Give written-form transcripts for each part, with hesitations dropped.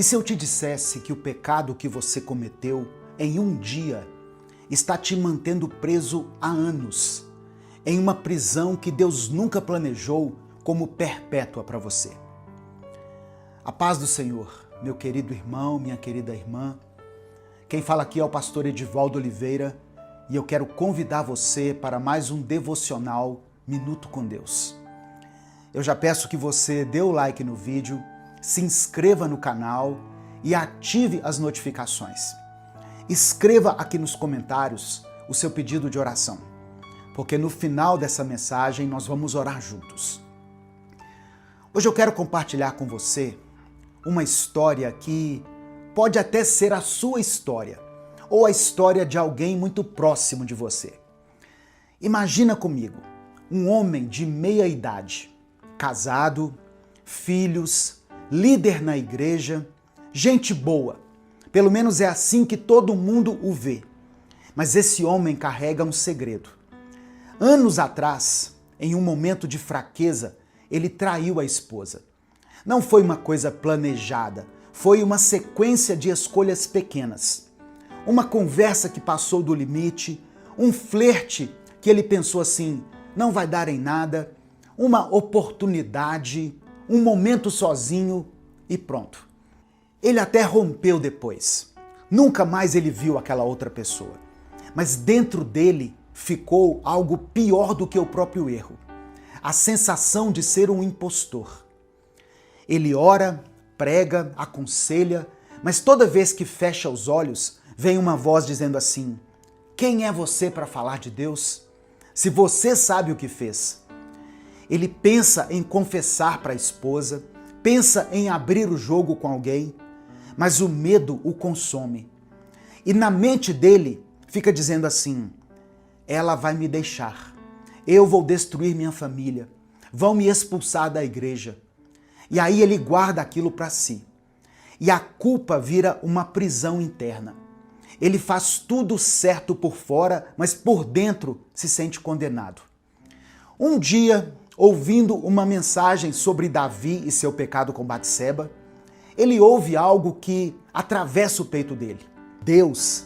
E se eu te dissesse que o pecado que você cometeu em um dia está te mantendo preso há anos, em uma prisão que Deus nunca planejou como perpétua para você? A paz do Senhor, meu querido irmão, minha querida irmã. Quem fala aqui é o pastor Edivaldo Oliveira e eu quero convidar você para mais um devocional Minuto com Deus. Eu já peço que você dê o like no vídeo, se inscreva no canal e ative as notificações. Escreva aqui nos comentários o seu pedido de oração, porque no final dessa mensagem nós vamos orar juntos. Hoje eu quero compartilhar com você uma história que pode até ser a sua história ou a história de alguém muito próximo de você. Imagina comigo, um homem de meia idade, casado, filhos, líder na igreja, gente boa. Pelo menos é assim que todo mundo o vê. Mas esse homem carrega um segredo. Anos atrás, em um momento de fraqueza, ele traiu a esposa. Não foi uma coisa planejada, foi uma sequência de escolhas pequenas. Uma conversa que passou do limite, um flerte que ele pensou assim, não vai dar em nada, uma oportunidade, um momento sozinho e pronto. Ele até rompeu depois. Nunca mais ele viu aquela outra pessoa. Mas dentro dele ficou algo pior do que o próprio erro. A sensação de ser um impostor. Ele ora, prega, aconselha, mas toda vez que fecha os olhos, vem uma voz dizendo assim: quem é você para falar de Deus? Se você sabe o que fez. Ele pensa em confessar para a esposa, pensa em abrir o jogo com alguém, mas o medo o consome. E na mente dele fica dizendo assim: ela vai me deixar, eu vou destruir minha família, vão me expulsar da igreja. E aí ele guarda aquilo para si. E a culpa vira uma prisão interna. Ele faz tudo certo por fora, mas por dentro se sente condenado. Um dia, ouvindo uma mensagem sobre Davi e seu pecado com Batseba, ele ouve algo que atravessa o peito dele. Deus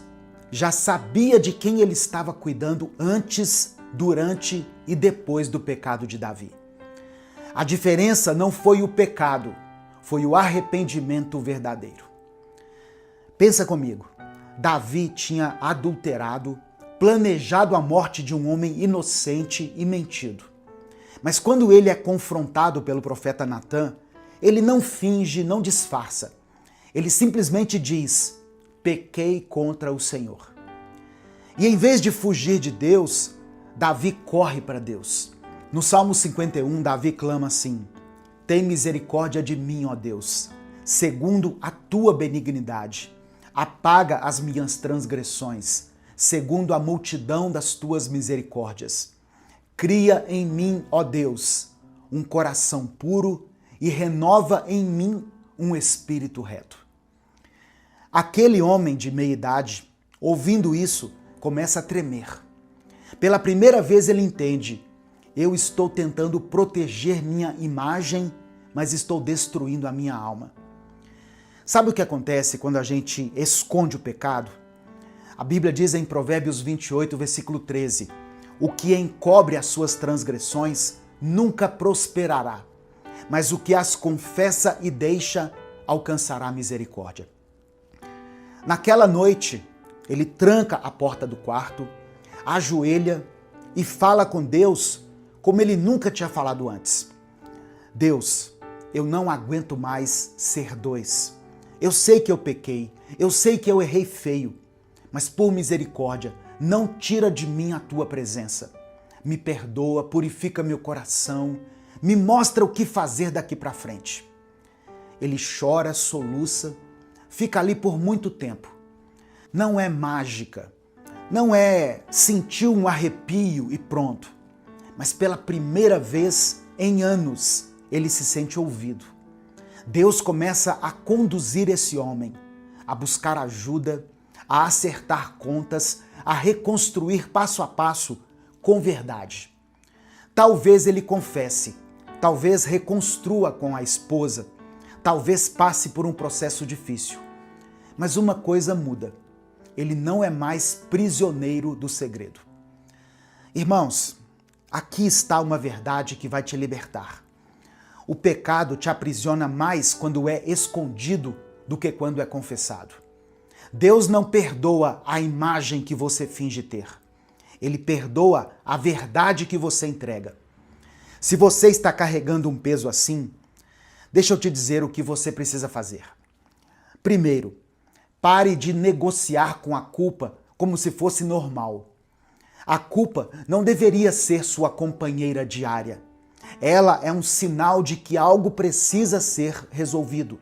já sabia de quem ele estava cuidando antes, durante e depois do pecado de Davi. A diferença não foi o pecado, foi o arrependimento verdadeiro. Pensa comigo, Davi tinha adulterado, planejado a morte de um homem inocente e mentido. Mas quando ele é confrontado pelo profeta Natã, ele não finge, não disfarça. Ele simplesmente diz: pequei contra o Senhor. E em vez de fugir de Deus, Davi corre para Deus. No Salmo 51, Davi clama assim: tem misericórdia de mim, ó Deus, segundo a tua benignidade. Apaga as minhas transgressões, segundo a multidão das tuas misericórdias. Cria em mim, ó Deus, um coração puro e renova em mim um espírito reto. Aquele homem de meia idade, ouvindo isso, começa a tremer. Pela primeira vez ele entende: eu estou tentando proteger minha imagem, mas estou destruindo a minha alma. Sabe o que acontece quando a gente esconde o pecado? A Bíblia diz em Provérbios 28, versículo 13, o que encobre as suas transgressões nunca prosperará, mas o que as confessa e deixa alcançará misericórdia. Naquela noite, ele tranca a porta do quarto, ajoelha e fala com Deus como ele nunca tinha falado antes. Deus, eu não aguento mais ser dois. Eu sei que eu pequei, eu sei que eu errei feio, mas por misericórdia, não tira de mim a tua presença. Me perdoa, purifica meu coração, me mostra o que fazer daqui para frente. Ele chora, soluça, fica ali por muito tempo. Não é mágica, não é sentir um arrepio e pronto, mas pela primeira vez em anos ele se sente ouvido. Deus começa a conduzir esse homem, a buscar ajuda, a acertar contas, a reconstruir passo a passo com verdade. Talvez ele confesse, talvez reconstrua com a esposa, talvez passe por um processo difícil. Mas uma coisa muda: ele não é mais prisioneiro do segredo. Irmãos, aqui está uma verdade que vai te libertar. O pecado te aprisiona mais quando é escondido do que quando é confessado. Deus não perdoa a imagem que você finge ter. Ele perdoa a verdade que você entrega. Se você está carregando um peso assim, deixa eu te dizer o que você precisa fazer. Primeiro, pare de negociar com a culpa como se fosse normal. A culpa não deveria ser sua companheira diária. Ela é um sinal de que algo precisa ser resolvido.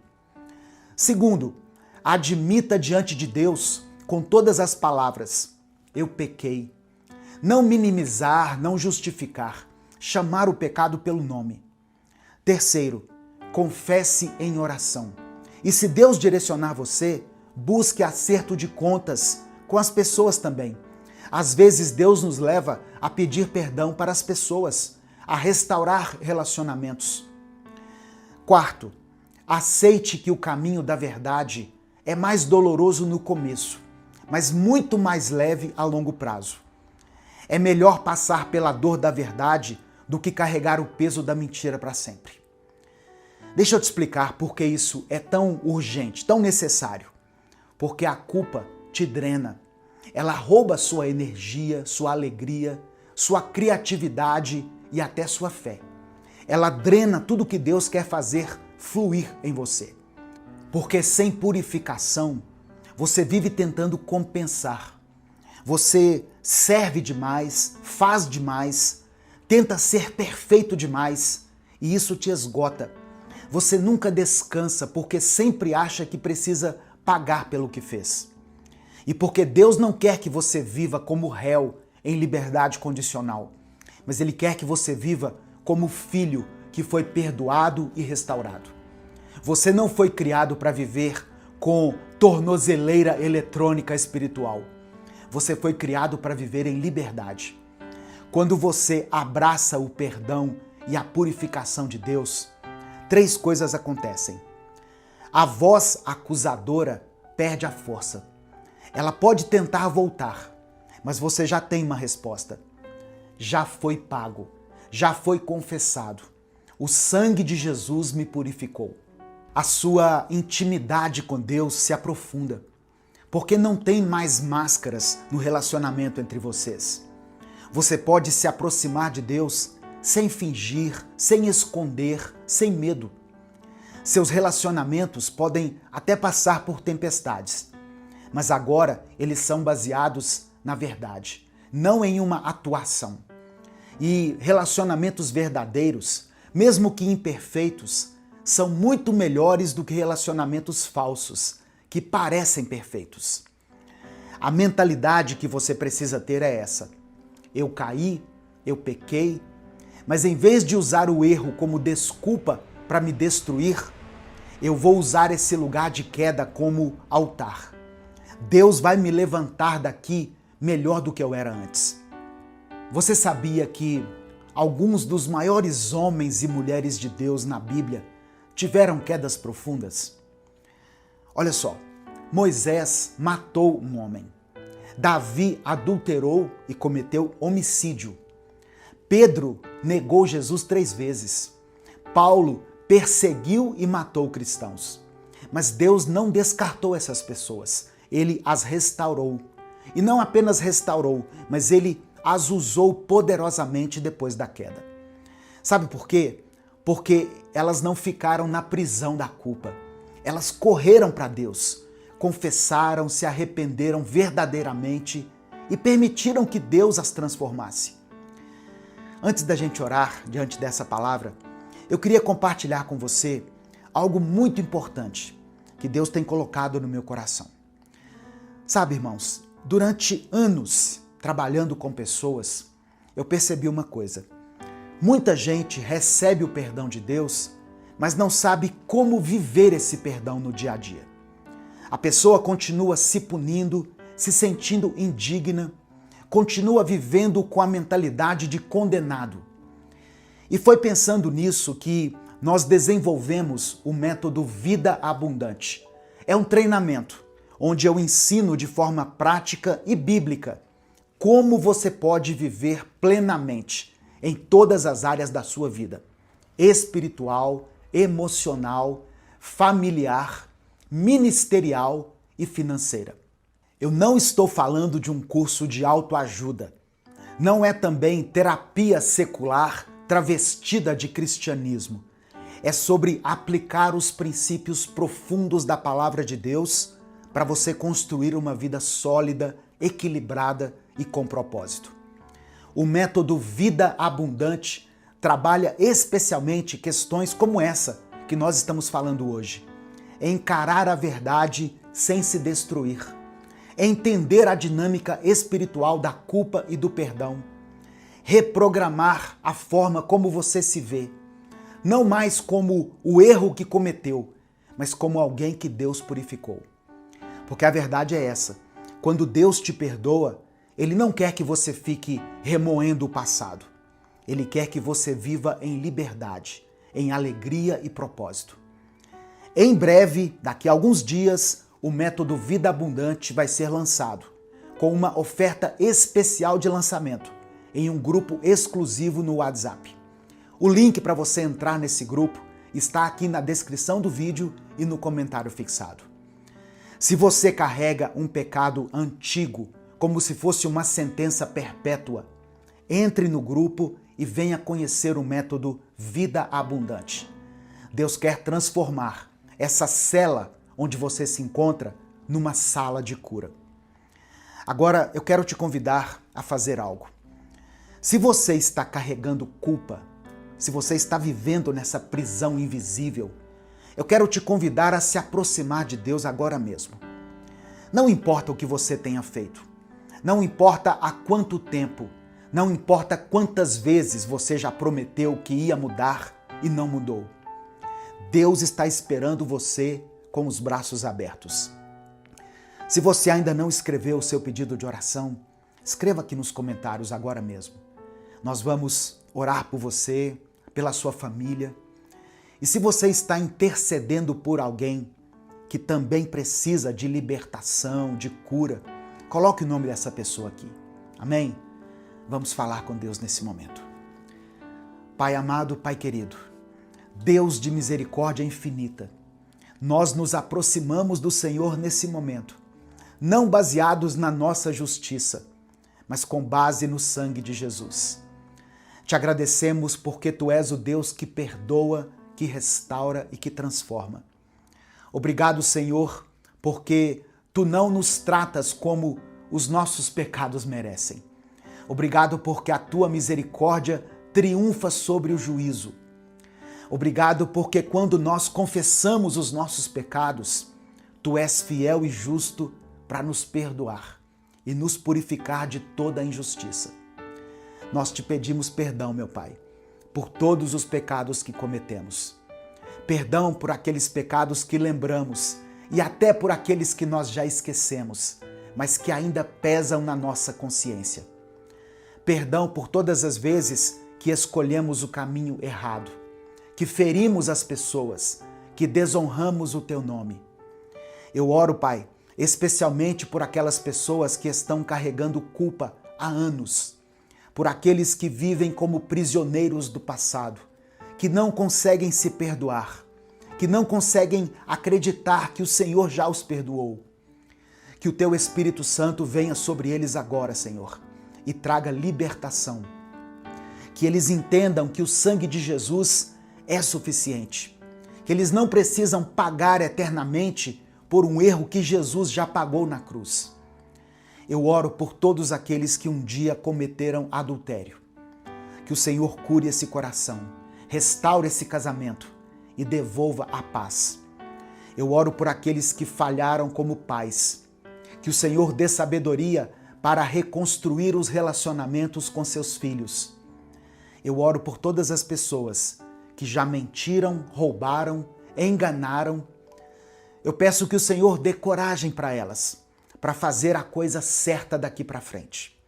Segundo, admita diante de Deus com todas as palavras: eu pequei. Não minimizar, não justificar. Chamar o pecado pelo nome. Terceiro, confesse em oração. E se Deus direcionar você, busque acerto de contas com as pessoas também. Às vezes Deus nos leva a pedir perdão para as pessoas, a restaurar relacionamentos. Quarto, aceite que o caminho da verdade é mais doloroso no começo, mas muito mais leve a longo prazo. É melhor passar pela dor da verdade do que carregar o peso da mentira para sempre. Deixa eu te explicar por que isso é tão urgente, tão necessário. Porque a culpa te drena. Ela rouba sua energia, sua alegria, sua criatividade e até sua fé. Ela drena tudo que Deus quer fazer fluir em você. Porque sem purificação, você vive tentando compensar. Você serve demais, faz demais, tenta ser perfeito demais e isso te esgota. Você nunca descansa porque sempre acha que precisa pagar pelo que fez. E porque Deus não quer que você viva como réu em liberdade condicional, mas Ele quer que você viva como filho que foi perdoado e restaurado. Você não foi criado para viver com tornozeleira eletrônica espiritual. Você foi criado para viver em liberdade. Quando você abraça o perdão e a purificação de Deus, 3 coisas acontecem. A voz acusadora perde a força. Ela pode tentar voltar, mas você já tem uma resposta. Já foi pago, já foi confessado. O sangue de Jesus me purificou. A sua intimidade com Deus se aprofunda, porque não tem mais máscaras no relacionamento entre vocês. Você pode se aproximar de Deus sem fingir, sem esconder, sem medo. Seus relacionamentos podem até passar por tempestades, mas agora eles são baseados na verdade, não em uma atuação. E relacionamentos verdadeiros, mesmo que imperfeitos, são muito melhores do que relacionamentos falsos, que parecem perfeitos. A mentalidade que você precisa ter é essa: eu caí, eu pequei, mas em vez de usar o erro como desculpa para me destruir, eu vou usar esse lugar de queda como altar. Deus vai me levantar daqui melhor do que eu era antes. Você sabia que alguns dos maiores homens e mulheres de Deus na Bíblia tiveram quedas profundas? Olha só, Moisés matou um homem. Davi adulterou e cometeu homicídio. Pedro negou Jesus 3 vezes. Paulo perseguiu e matou cristãos. Mas Deus não descartou essas pessoas. Ele as restaurou. E não apenas restaurou, mas Ele as usou poderosamente depois da queda. Sabe por quê? Porque elas não ficaram na prisão da culpa. Elas correram para Deus, confessaram, se arrependeram verdadeiramente e permitiram que Deus as transformasse. Antes da gente orar diante dessa palavra, eu queria compartilhar com você algo muito importante que Deus tem colocado no meu coração. Sabe, irmãos, durante anos trabalhando com pessoas, eu percebi uma coisa. Muita gente recebe o perdão de Deus, mas não sabe como viver esse perdão no dia a dia. A pessoa continua se punindo, se sentindo indigna, continua vivendo com a mentalidade de condenado. E foi pensando nisso que nós desenvolvemos o método Vida Abundante. É um treinamento onde eu ensino de forma prática e bíblica como você pode viver plenamente em todas as áreas da sua vida: espiritual, emocional, familiar, ministerial e financeira. Eu não estou falando de um curso de autoajuda. Não é também terapia secular travestida de cristianismo. É sobre aplicar os princípios profundos da palavra de Deus para você construir uma vida sólida, equilibrada e com propósito. O método Vida Abundante trabalha especialmente questões como essa que nós estamos falando hoje. Encarar a verdade sem se destruir. Entender a dinâmica espiritual da culpa e do perdão. Reprogramar a forma como você se vê. Não mais como o erro que cometeu, mas como alguém que Deus purificou. Porque a verdade é essa: quando Deus te perdoa, Ele não quer que você fique remoendo o passado. Ele quer que você viva em liberdade, em alegria e propósito. Em breve, daqui a alguns dias, o método Vida Abundante vai ser lançado, com uma oferta especial de lançamento, em um grupo exclusivo no WhatsApp. O link para você entrar nesse grupo está aqui na descrição do vídeo e no comentário fixado. Se você carrega um pecado antigo, como se fosse uma sentença perpétua, entre no grupo e venha conhecer o método Vida Abundante. Deus quer transformar essa cela onde você se encontra numa sala de cura. Agora eu quero te convidar a fazer algo. Se você está carregando culpa, se você está vivendo nessa prisão invisível, eu quero te convidar a se aproximar de Deus agora mesmo. Não importa o que você tenha feito, não importa há quanto tempo, não importa quantas vezes você já prometeu que ia mudar e não mudou. Deus está esperando você com os braços abertos. Se você ainda não escreveu o seu pedido de oração, escreva aqui nos comentários agora mesmo. Nós vamos orar por você, pela sua família. E se você está intercedendo por alguém que também precisa de libertação, de cura, coloque o nome dessa pessoa aqui. Amém? Vamos falar com Deus nesse momento. Pai amado, Pai querido, Deus de misericórdia infinita, nós nos aproximamos do Senhor nesse momento, não baseados na nossa justiça, mas com base no sangue de Jesus. Te agradecemos porque Tu és o Deus que perdoa, que restaura e que transforma. Obrigado, Senhor, porque Tu não nos tratas como os nossos pecados merecem. Obrigado porque a Tua misericórdia triunfa sobre o juízo. Obrigado porque quando nós confessamos os nossos pecados, Tu és fiel e justo para nos perdoar e nos purificar de toda a injustiça. Nós te pedimos perdão, meu Pai, por todos os pecados que cometemos. Perdão por aqueles pecados que lembramos e até por aqueles que nós já esquecemos, mas que ainda pesam na nossa consciência. Perdão por todas as vezes que escolhemos o caminho errado, que ferimos as pessoas, que desonramos o Teu nome. Eu oro, Pai, especialmente por aquelas pessoas que estão carregando culpa há anos, por aqueles que vivem como prisioneiros do passado, que não conseguem se perdoar, que não conseguem acreditar que o Senhor já os perdoou. Que o Teu Espírito Santo venha sobre eles agora, Senhor, e traga libertação. Que eles entendam que o sangue de Jesus é suficiente, que eles não precisam pagar eternamente por um erro que Jesus já pagou na cruz. Eu oro por todos aqueles que um dia cometeram adultério. Que o Senhor cure esse coração, restaure esse casamento e devolva a paz. Eu oro por aqueles que falharam como pais. Que o Senhor dê sabedoria para reconstruir os relacionamentos com seus filhos. Eu oro por todas as pessoas que já mentiram, roubaram, enganaram. Eu peço que o Senhor dê coragem para elas, para fazer a coisa certa daqui para frente.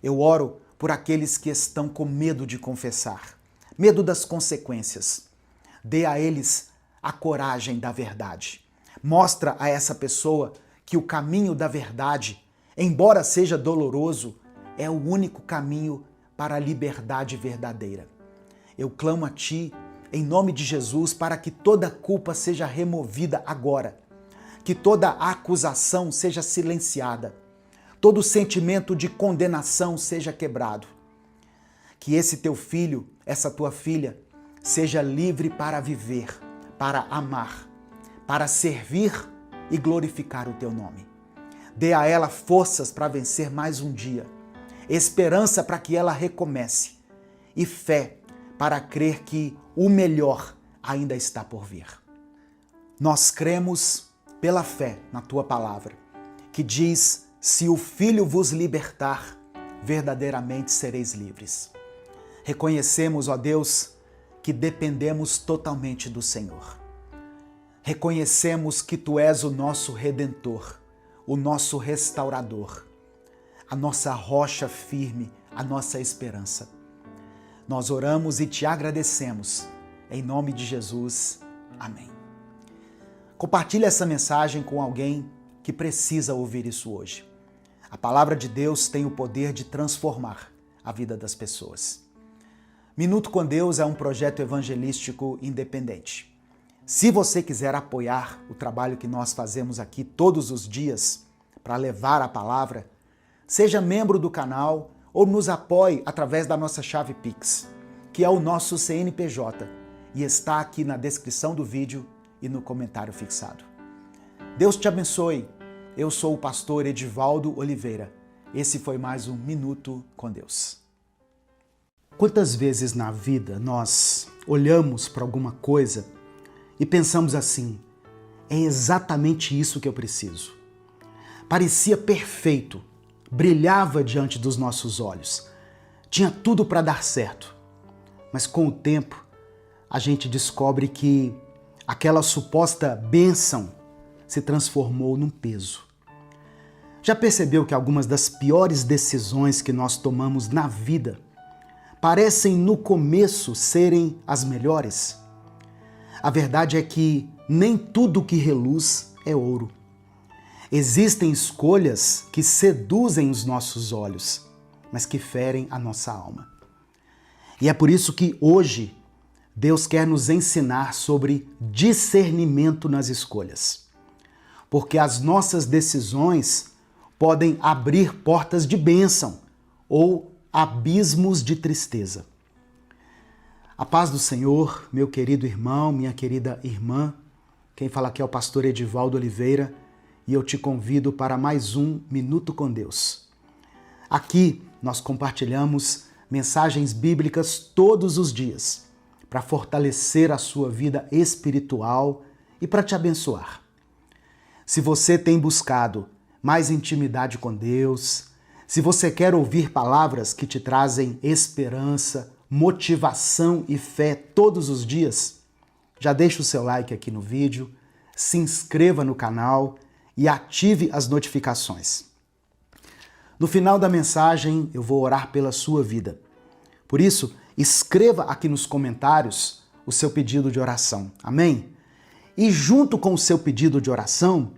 Eu oro por aqueles que estão com medo de confessar, medo das consequências. Dê a eles a coragem da verdade. Mostra a essa pessoa que o caminho da verdade, embora seja doloroso, é o único caminho para a liberdade verdadeira. Eu clamo a Ti, em nome de Jesus, para que toda culpa seja removida agora, que toda acusação seja silenciada, todo sentimento de condenação seja quebrado. Que esse teu filho, essa tua filha, seja livre para viver, para amar, para servir e glorificar o teu nome. Dê a ela forças para vencer mais um dia, esperança para que ela recomece e fé para crer que o melhor ainda está por vir. Nós cremos pela fé na tua palavra, que diz: se o Filho vos libertar, verdadeiramente sereis livres. Reconhecemos, ó Deus, que dependemos totalmente do Senhor. Reconhecemos que Tu és o nosso Redentor, o nosso Restaurador, a nossa rocha firme, a nossa esperança. Nós oramos e Te agradecemos. Em nome de Jesus. Amém. Compartilhe essa mensagem com alguém que precisa ouvir isso hoje. A palavra de Deus tem o poder de transformar a vida das pessoas. Minuto com Deus é um projeto evangelístico independente. Se você quiser apoiar o trabalho que nós fazemos aqui todos os dias para levar a palavra, seja membro do canal ou nos apoie através da nossa chave Pix, que é o nosso CNPJ, e está aqui na descrição do vídeo e no comentário fixado. Deus te abençoe. Eu sou o pastor Edivaldo Oliveira. Esse foi mais um Minuto com Deus. Quantas vezes na vida nós olhamos para alguma coisa e pensamos assim: é exatamente isso que eu preciso. Parecia perfeito, brilhava diante dos nossos olhos, tinha tudo para dar certo. Mas com o tempo, a gente descobre que aquela suposta bênção se transformou num peso. Já percebeu que algumas das piores decisões que nós tomamos na vida parecem no começo serem as melhores? A verdade é que nem tudo que reluz é ouro. Existem escolhas que seduzem os nossos olhos, mas que ferem a nossa alma. E é por isso que hoje Deus quer nos ensinar sobre discernimento nas escolhas. Porque as nossas decisões podem abrir portas de bênção ou abismos de tristeza. A paz do Senhor, meu querido irmão, minha querida irmã. Quem fala aqui é o pastor Edivaldo Oliveira e eu te convido para mais um Minuto com Deus. Aqui nós compartilhamos mensagens bíblicas todos os dias para fortalecer a sua vida espiritual e para te abençoar. Se você tem buscado mais intimidade com Deus, se você quer ouvir palavras que te trazem esperança, motivação e fé todos os dias, já deixa o seu like aqui no vídeo, se inscreva no canal e ative as notificações. No final da mensagem, eu vou orar pela sua vida. Por isso, escreva aqui nos comentários o seu pedido de oração. Amém? E junto com o seu pedido de oração,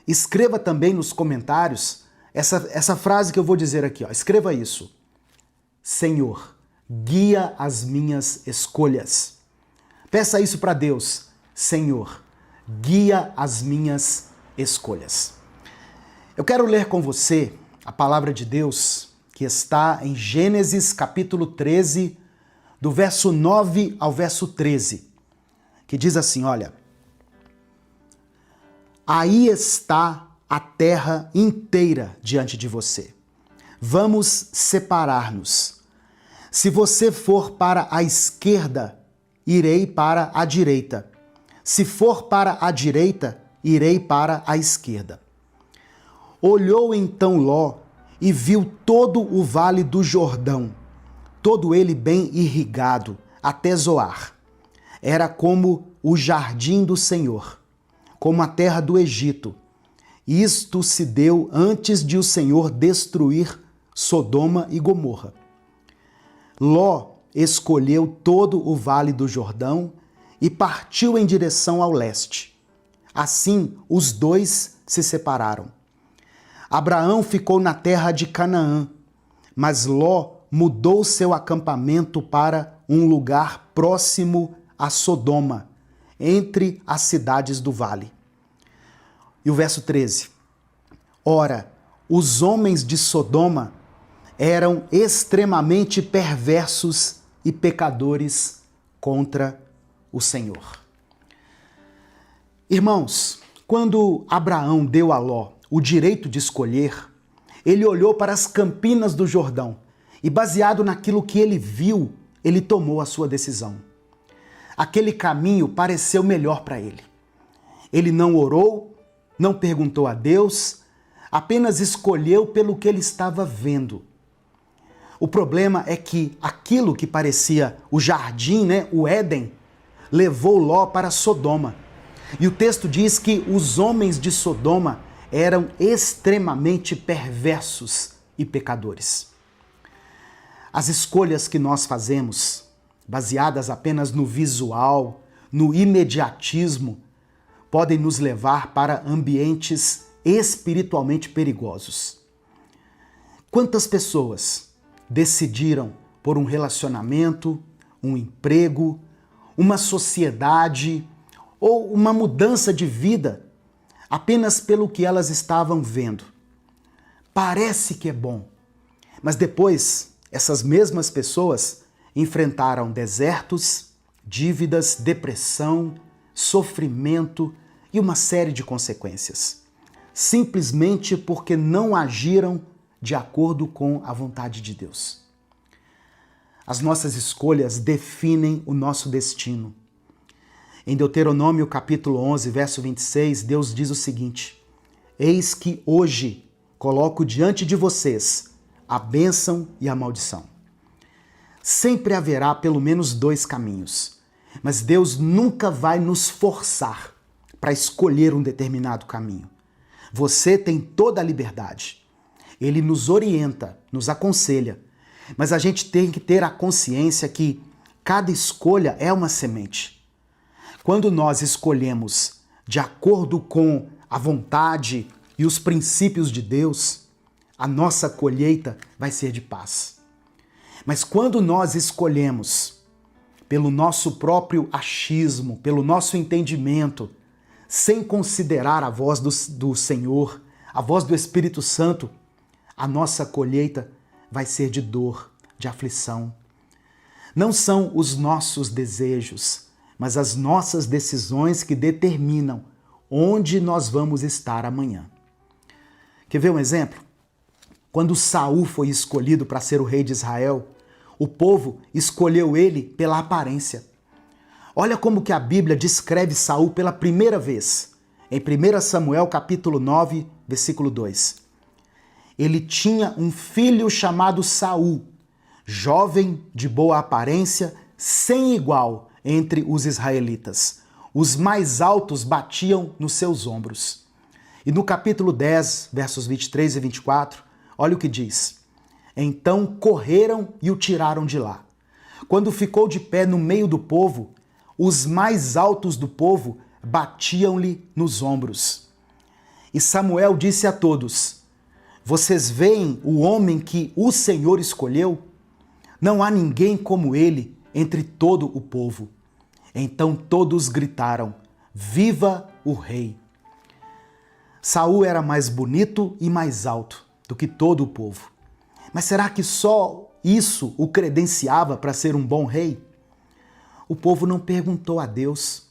escreva também nos comentários essa frase que eu vou dizer aqui. Escreva isso. Senhor, guia as minhas escolhas. Peça isso para Deus. Senhor, guia as minhas escolhas. Eu quero ler com você a palavra de Deus que está em Gênesis capítulo 13, do verso 9 ao verso 13, que diz assim, olha: aí está a terra inteira diante de você. Vamos separar-nos. Se você for para a esquerda, irei para a direita. Se for para a direita, irei para a esquerda. Olhou então Ló e viu todo o vale do Jordão, todo ele bem irrigado, até Zoar. Era como o jardim do Senhor, como a terra do Egito. Isto se deu antes de o Senhor destruir Sodoma e Gomorra. Ló escolheu todo o vale do Jordão e partiu em direção ao leste. Assim, os dois se separaram. Abraão ficou na terra de Canaã, mas Ló mudou seu acampamento para um lugar próximo a Sodoma, entre as cidades do vale. E o verso 13. Ora, os homens de Sodoma eram extremamente perversos e pecadores contra o Senhor. Irmãos, quando Abraão deu a Ló o direito de escolher, ele olhou para as campinas do Jordão e, baseado naquilo que ele viu, ele tomou a sua decisão. Aquele caminho pareceu melhor para ele. Ele não orou, não perguntou a Deus, apenas escolheu pelo que ele estava vendo. O problema é que aquilo que parecia o jardim, o Éden, levou Ló para Sodoma. E o texto diz que os homens de Sodoma eram extremamente perversos e pecadores. As escolhas que nós fazemos, baseadas apenas no visual, no imediatismo, podem nos levar para ambientes espiritualmente perigosos. Quantas pessoas decidiram por um relacionamento, um emprego, uma sociedade ou uma mudança de vida apenas pelo que elas estavam vendo? Parece que é bom, mas depois essas mesmas pessoas enfrentaram desertos, dívidas, depressão, sofrimento e uma série de consequências, simplesmente porque não agiram de acordo com a vontade de Deus. As nossas escolhas definem o nosso destino. Em Deuteronômio capítulo 11, verso 26, Deus diz o seguinte: Eis que hoje coloco diante de vocês a bênção e a maldição. Sempre haverá pelo menos dois caminhos, mas Deus nunca vai nos forçar para escolher um determinado caminho. Você tem toda a liberdade. Ele nos orienta, nos aconselha, mas a gente tem que ter a consciência que cada escolha é uma semente. Quando nós escolhemos de acordo com a vontade e os princípios de Deus, a nossa colheita vai ser de paz. Mas quando nós escolhemos pelo nosso próprio achismo, pelo nosso entendimento, sem considerar a voz do Senhor, a voz do Espírito Santo, a nossa colheita vai ser de dor, de aflição. Não são os nossos desejos, mas as nossas decisões que determinam onde nós vamos estar amanhã. Quer ver um exemplo? Quando Saul foi escolhido para ser o rei de Israel, o povo escolheu ele pela aparência. Olha como que a Bíblia descreve Saul pela primeira vez, em 1 Samuel capítulo 9, versículo 2. Ele tinha um filho chamado Saul, jovem, de boa aparência, sem igual entre os israelitas. Os mais altos batiam nos seus ombros. E no capítulo 10, versos 23 e 24, olha o que diz. Então correram e o tiraram de lá. Quando ficou de pé no meio do povo, os mais altos do povo batiam-lhe nos ombros. E Samuel disse a todos: Vocês veem o homem que o Senhor escolheu? Não há ninguém como ele entre todo o povo. Então todos gritaram: Viva o rei! Saul era mais bonito e mais alto do que todo o povo. Mas será que só isso o credenciava para ser um bom rei? O povo não perguntou a Deus.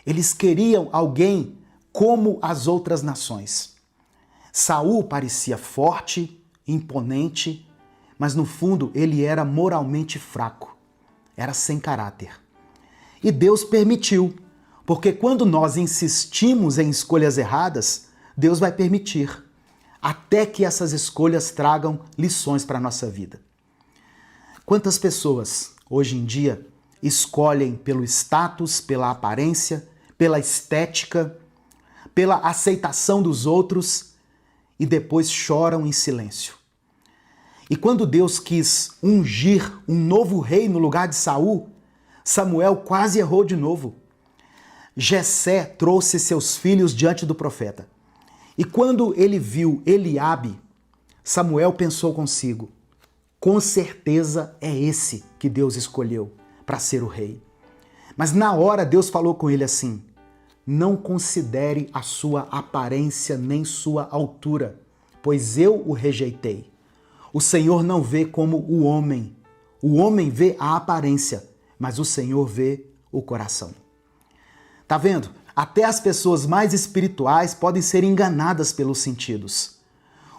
Eles queriam alguém como as outras nações. Saul parecia forte, imponente, mas no fundo ele era moralmente fraco, era sem caráter. E Deus permitiu, porque quando nós insistimos em escolhas erradas, Deus vai permitir, até que essas escolhas tragam lições para a nossa vida. Quantas pessoas, hoje em dia, escolhem pelo status, pela aparência, pela estética, pela aceitação dos outros e depois choram em silêncio. E quando Deus quis ungir um novo rei no lugar de Saul, Samuel quase errou de novo. Jessé trouxe seus filhos diante do profeta. E quando ele viu Eliabe, Samuel pensou consigo: com certeza é esse que Deus escolheu para ser o rei. Mas na hora Deus falou com ele assim: não considere a sua aparência nem sua altura, pois eu o rejeitei. O Senhor não vê como o homem. O homem vê a aparência, mas o Senhor vê o coração. Tá vendo? Até as pessoas mais espirituais podem ser enganadas pelos sentidos.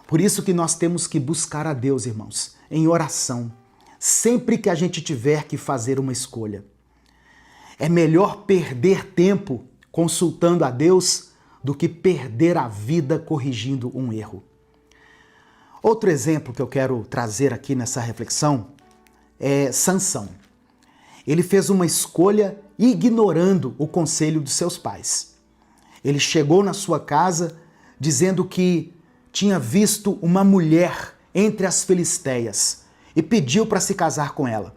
Por isso que nós temos que buscar a Deus, irmãos, em oração, sempre que a gente tiver que fazer uma escolha. É melhor perder tempo consultando a Deus do que perder a vida corrigindo um erro. Outro exemplo que eu quero trazer aqui nessa reflexão é Sansão. Ele fez uma escolha ignorando o conselho dos seus pais. Ele chegou na sua casa dizendo que tinha visto uma mulher entre as filisteias e pediu para se casar com ela,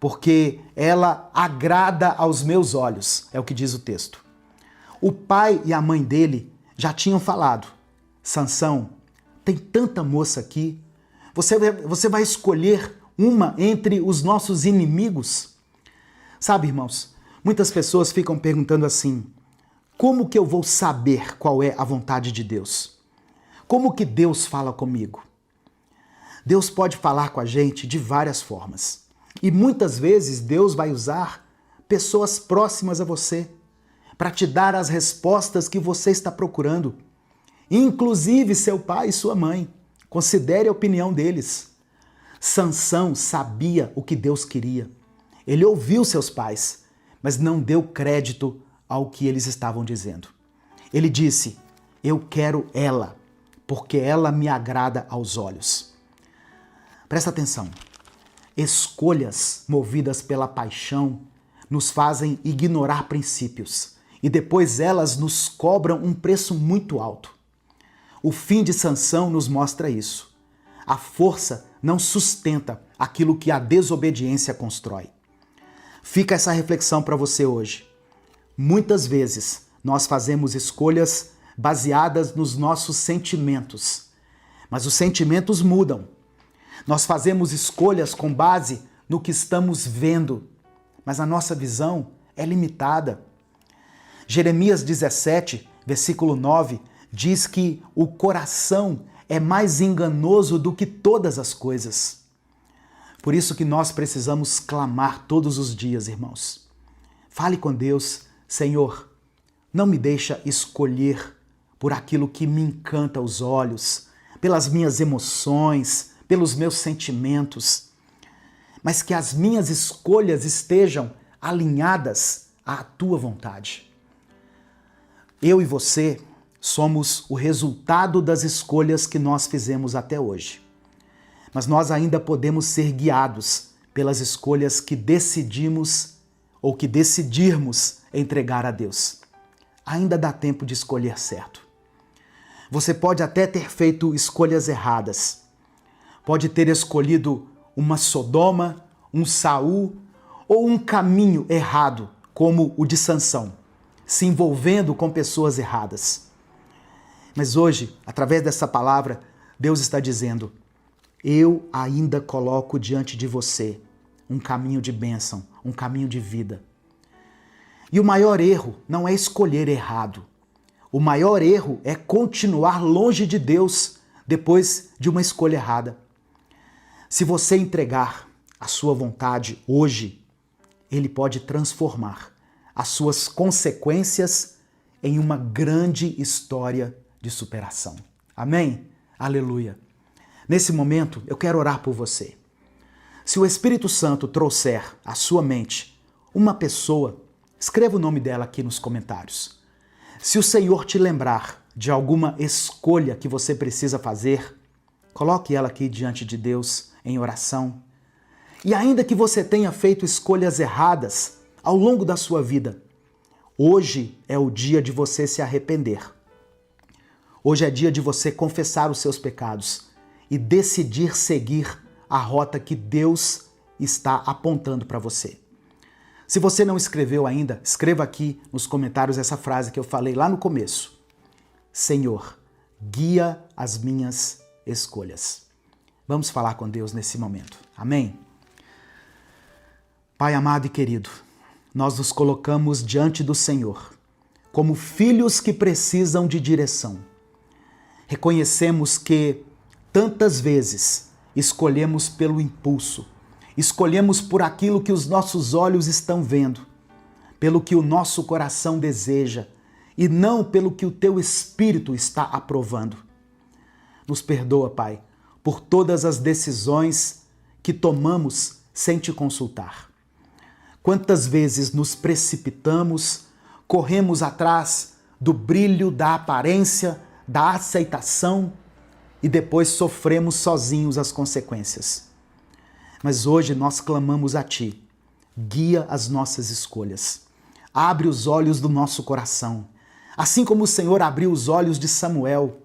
porque ela agrada aos meus olhos, é o que diz o texto. O pai e a mãe dele já tinham falado: Sansão, tem tanta moça aqui, você vai escolher uma entre os nossos inimigos? Sabe, irmãos, muitas pessoas ficam perguntando assim: como que eu vou saber qual é a vontade de Deus? Como que Deus fala comigo? Deus pode falar com a gente de várias formas. E muitas vezes Deus vai usar pessoas próximas a você para te dar as respostas que você está procurando. Inclusive seu pai e sua mãe. Considere a opinião deles. Sansão sabia o que Deus queria. Ele ouviu seus pais, mas não deu crédito ao que eles estavam dizendo. Ele disse: eu quero ela, porque ela me agrada aos olhos. Presta atenção. Escolhas movidas pela paixão nos fazem ignorar princípios e depois elas nos cobram um preço muito alto. O fim de Sansão nos mostra isso. A força não sustenta aquilo que a desobediência constrói. Fica essa reflexão para você hoje. Muitas vezes nós fazemos escolhas baseadas nos nossos sentimentos, mas os sentimentos mudam. Nós fazemos escolhas com base no que estamos vendo, mas a nossa visão é limitada. Jeremias 17, versículo 9, diz que o coração é mais enganoso do que todas as coisas. Por isso que nós precisamos clamar todos os dias, irmãos. Fale com Deus: Senhor, não me deixa escolher por aquilo que me encanta os olhos, pelas minhas emoções, pelos meus sentimentos, mas que as minhas escolhas estejam alinhadas à tua vontade. Eu e você somos o resultado das escolhas que nós fizemos até hoje. Mas nós ainda podemos ser guiados pelas escolhas que decidimos ou que decidirmos entregar a Deus. Ainda dá tempo de escolher certo. Você pode até ter feito escolhas erradas. Pode ter escolhido uma Sodoma, um Saul ou um caminho errado, como o de Sansão, se envolvendo com pessoas erradas. Mas hoje, através dessa palavra, Deus está dizendo: eu ainda coloco diante de você um caminho de bênção, um caminho de vida. E o maior erro não é escolher errado. O maior erro é continuar longe de Deus depois de uma escolha errada. Se você entregar a sua vontade hoje, Ele pode transformar as suas consequências em uma grande história de superação. Amém? Aleluia! Nesse momento, eu quero orar por você. Se o Espírito Santo trouxer à sua mente uma pessoa, escreva o nome dela aqui nos comentários. Se o Senhor te lembrar de alguma escolha que você precisa fazer, coloque ela aqui diante de Deus em oração. E ainda que você tenha feito escolhas erradas ao longo da sua vida, hoje é o dia de você se arrepender. Hoje é dia de você confessar os seus pecados e decidir seguir a rota que Deus está apontando para você. Se você não escreveu ainda, escreva aqui nos comentários essa frase que eu falei lá no começo. Senhor, guia as minhas escolhas. Vamos falar com Deus nesse momento. Amém? Pai amado e querido, nós nos colocamos diante do Senhor como filhos que precisam de direção. Reconhecemos que tantas vezes escolhemos pelo impulso, escolhemos por aquilo que os nossos olhos estão vendo, pelo que o nosso coração deseja e não pelo que o teu Espírito está aprovando. Nos perdoa, Pai, por todas as decisões que tomamos sem te consultar. Quantas vezes nos precipitamos, corremos atrás do brilho, da aparência, da aceitação e depois sofremos sozinhos as consequências. Mas hoje nós clamamos a Ti. Guia as nossas escolhas. Abre os olhos do nosso coração. Assim como o Senhor abriu os olhos de Samuel.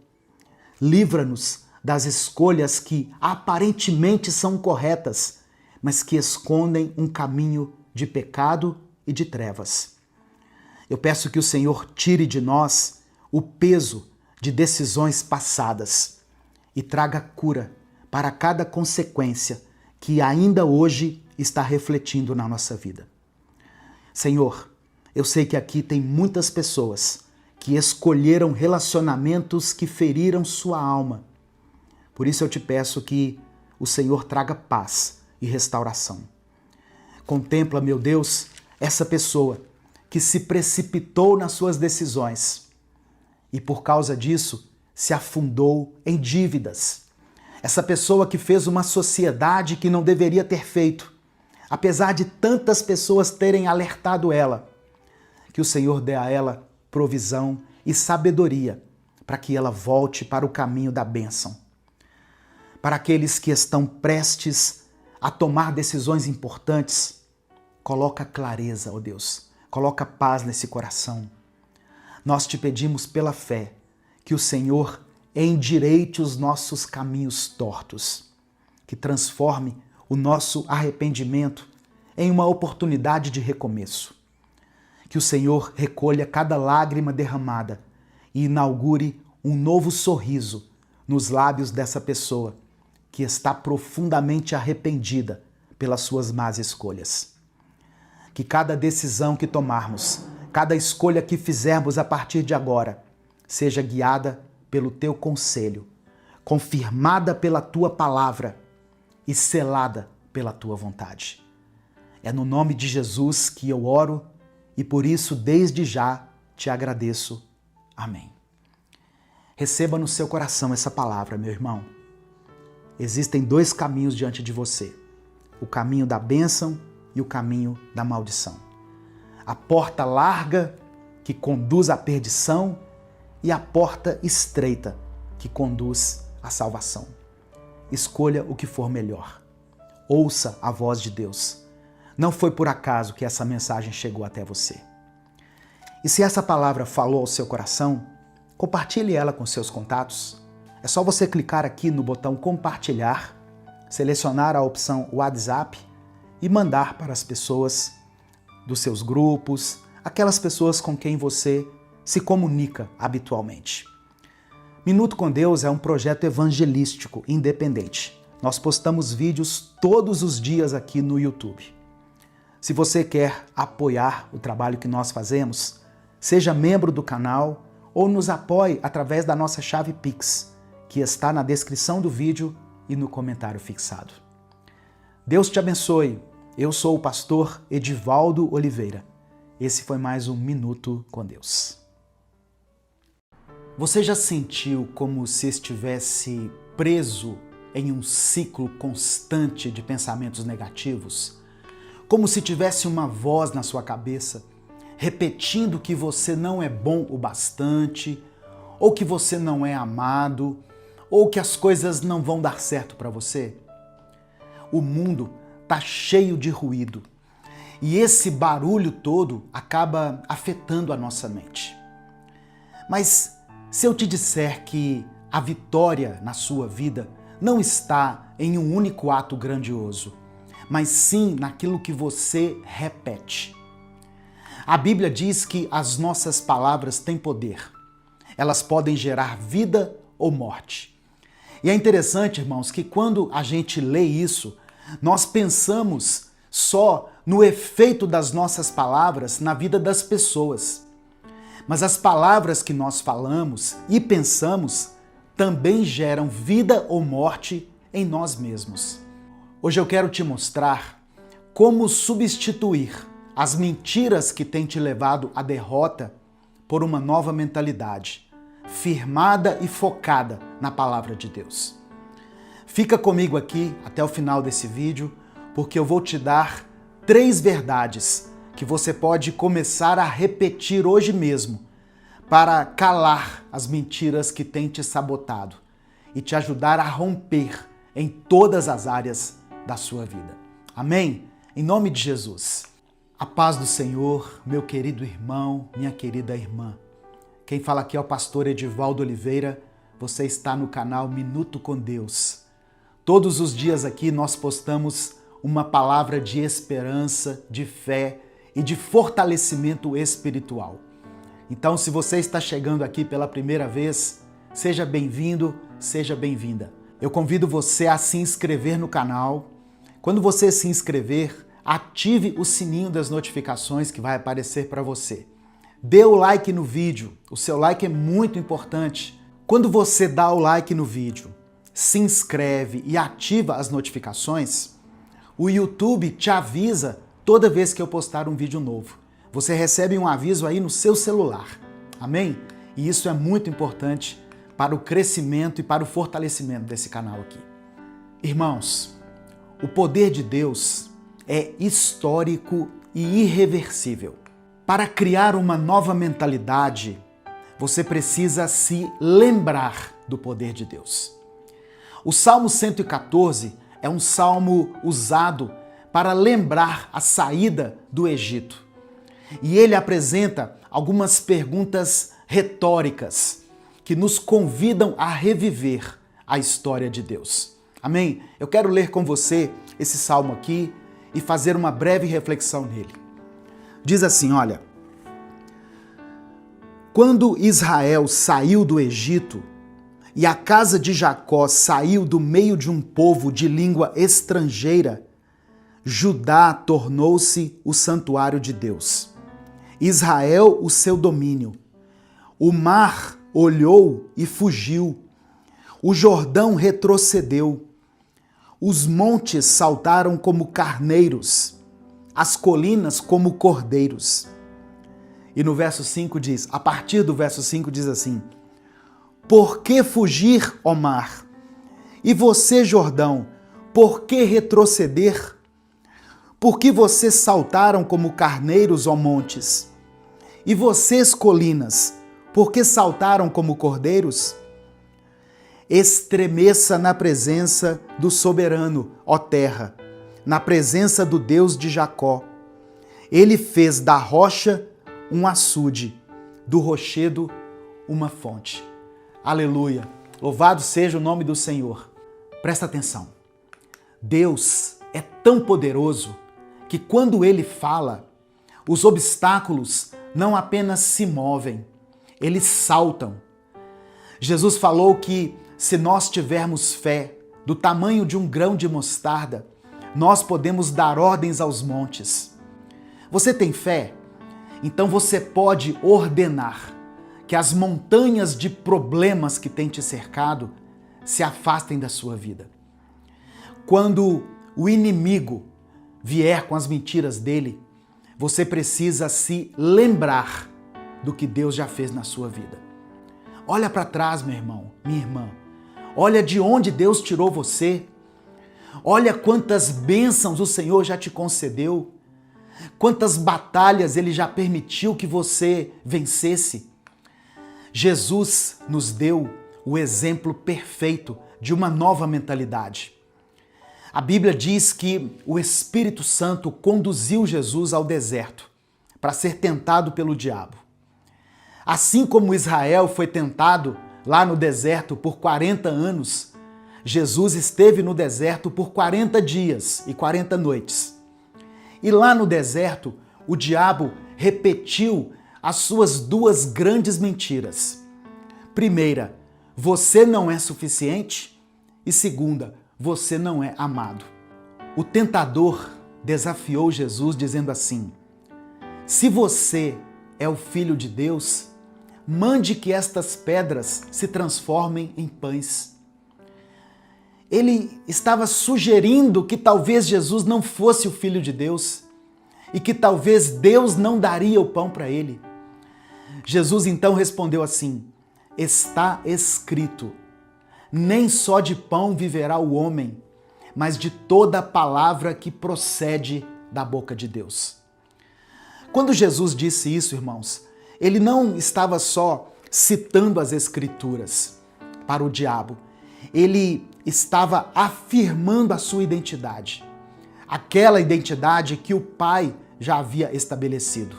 Livra-nos das escolhas que aparentemente são corretas, mas que escondem um caminho de pecado e de trevas. Eu peço que o Senhor tire de nós o peso de decisões passadas e traga cura para cada consequência que ainda hoje está refletindo na nossa vida. Senhor, eu sei que aqui tem muitas pessoas que escolheram relacionamentos que feriram sua alma. Por isso eu te peço que o Senhor traga paz e restauração. Contempla, meu Deus, essa pessoa que se precipitou nas suas decisões e por causa disso se afundou em dívidas. Essa pessoa que fez uma sociedade que não deveria ter feito, apesar de tantas pessoas terem alertado ela. Que o Senhor dê a ela provisão e sabedoria para que ela volte para o caminho da bênção. Para aqueles que estão prestes a tomar decisões importantes, coloca clareza, ó Deus, coloca paz nesse coração. Nós te pedimos pela fé que o Senhor endireite os nossos caminhos tortos, que transforme o nosso arrependimento em uma oportunidade de recomeço. Que o Senhor recolha cada lágrima derramada e inaugure um novo sorriso nos lábios dessa pessoa que está profundamente arrependida pelas suas más escolhas. Que cada decisão que tomarmos, cada escolha que fizermos a partir de agora, seja guiada pelo teu conselho, confirmada pela tua palavra e selada pela tua vontade. É no nome de Jesus que eu oro e por isso desde já te agradeço. Amém. Receba no seu coração essa palavra, meu irmão. Existem dois caminhos diante de você: o caminho da bênção e o caminho da maldição. A porta larga que conduz à perdição e a porta estreita que conduz à salvação. Escolha o que for melhor. Ouça a voz de Deus. Não foi por acaso que essa mensagem chegou até você. E se essa palavra falou ao seu coração, compartilhe ela com seus contatos. É só você clicar aqui no botão compartilhar, selecionar a opção WhatsApp e mandar para as pessoas dos seus grupos, aquelas pessoas com quem você se comunica habitualmente. Minuto com Deus é um projeto evangelístico independente. Nós postamos vídeos todos os dias aqui no YouTube. Se você quer apoiar o trabalho que nós fazemos, seja membro do canal ou nos apoie através da nossa chave Pix, que está na descrição do vídeo e no comentário fixado. Deus te abençoe. Eu sou o pastor Edivaldo Oliveira. Esse foi mais um Minuto com Deus. Você já sentiu como se estivesse preso em um ciclo constante de pensamentos negativos? Como se tivesse uma voz na sua cabeça repetindo que você não é bom o bastante, ou que você não é amado, ou que as coisas não vão dar certo para você? O mundo está cheio de ruído e esse barulho todo acaba afetando a nossa mente. Mas se eu te disser que a vitória na sua vida não está em um único ato grandioso, mas sim naquilo que você repete. A Bíblia diz que as nossas palavras têm poder. Elas podem gerar vida ou morte. E é interessante, irmãos, que quando a gente lê isso, nós pensamos só no efeito das nossas palavras na vida das pessoas. Mas as palavras que nós falamos e pensamos também geram vida ou morte em nós mesmos. Hoje eu quero te mostrar como substituir as mentiras que têm te levado à derrota por uma nova mentalidade, firmada e focada na palavra de Deus. Fica comigo aqui até o final desse vídeo, porque eu vou te dar 3 verdades que você pode começar a repetir hoje mesmo para calar as mentiras que têm te sabotado e te ajudar a romper em todas as áreas da sua vida. Amém? Em nome de Jesus. A paz do Senhor, meu querido irmão, minha querida irmã. Quem fala aqui é o pastor Edivaldo Oliveira. Você está no canal Minuto com Deus. Todos os dias aqui nós postamos uma palavra de esperança, de fé e de fortalecimento espiritual. Então, se você está chegando aqui pela primeira vez, seja bem-vindo, seja bem-vinda. Eu convido você a se inscrever no canal. Quando você se inscrever, ative o sininho das notificações que vai aparecer para você. Dê o like no vídeo, o seu like é muito importante. Quando você dá o like no vídeo, se inscreve e ativa as notificações, o YouTube te avisa toda vez que eu postar um vídeo novo. Você recebe um aviso aí no seu celular. Amém? E isso é muito importante para o crescimento e para o fortalecimento desse canal aqui. Irmãos, o poder de Deus é histórico e irreversível. Para criar uma nova mentalidade, você precisa se lembrar do poder de Deus. O Salmo 114 é um salmo usado para lembrar a saída do Egito. E ele apresenta algumas perguntas retóricas que nos convidam a reviver a história de Deus. Amém? Eu quero ler com você esse salmo aqui e fazer uma breve reflexão nele. Diz assim, olha: quando Israel saiu do Egito e a casa de Jacó saiu do meio de um povo de língua estrangeira, Judá tornou-se o santuário de Deus, Israel o seu domínio. O mar olhou e fugiu, o Jordão retrocedeu, os montes saltaram como carneiros, as colinas como cordeiros. E no verso 5 diz, a partir do verso 5 diz assim: por que fugir, ó mar? E você, Jordão, por que retroceder? Por que vocês saltaram como carneiros, ó montes? E vocês, colinas, por que saltaram como cordeiros? Estremeça na presença do soberano, ó terra, na presença do Deus de Jacó. Ele fez da rocha um açude, do rochedo uma fonte. Aleluia! Louvado seja o nome do Senhor. Presta atenção. Deus é tão poderoso que quando Ele fala, os obstáculos não apenas se movem, eles saltam. Jesus falou que se nós tivermos fé do tamanho de um grão de mostarda, nós podemos dar ordens aos montes. Você tem fé? Então você pode ordenar que as montanhas de problemas que têm te cercado se afastem da sua vida. Quando o inimigo vier com as mentiras dele, você precisa se lembrar do que Deus já fez na sua vida. Olha para trás, meu irmão, minha irmã. Olha de onde Deus tirou você. Olha quantas bênçãos o Senhor já te concedeu. Quantas batalhas Ele já permitiu que você vencesse. Jesus nos deu o exemplo perfeito de uma nova mentalidade. A Bíblia diz que o Espírito Santo conduziu Jesus ao deserto para ser tentado pelo diabo. Assim como Israel foi tentado lá no deserto por 40 anos, Jesus esteve no deserto por 40 dias e 40 noites. E lá no deserto, o diabo repetiu as suas duas grandes mentiras. Primeira, você não é suficiente. E segunda, você não é amado. O tentador desafiou Jesus dizendo assim: se você é o Filho de Deus, mande que estas pedras se transformem em pães. Ele estava sugerindo que talvez Jesus não fosse o Filho de Deus e que talvez Deus não daria o pão para ele. Jesus então respondeu assim: está escrito, nem só de pão viverá o homem, mas de toda a palavra que procede da boca de Deus. Quando Jesus disse isso, irmãos, ele não estava só citando as Escrituras para o diabo, ele estava afirmando a sua identidade, aquela identidade que o Pai já havia estabelecido.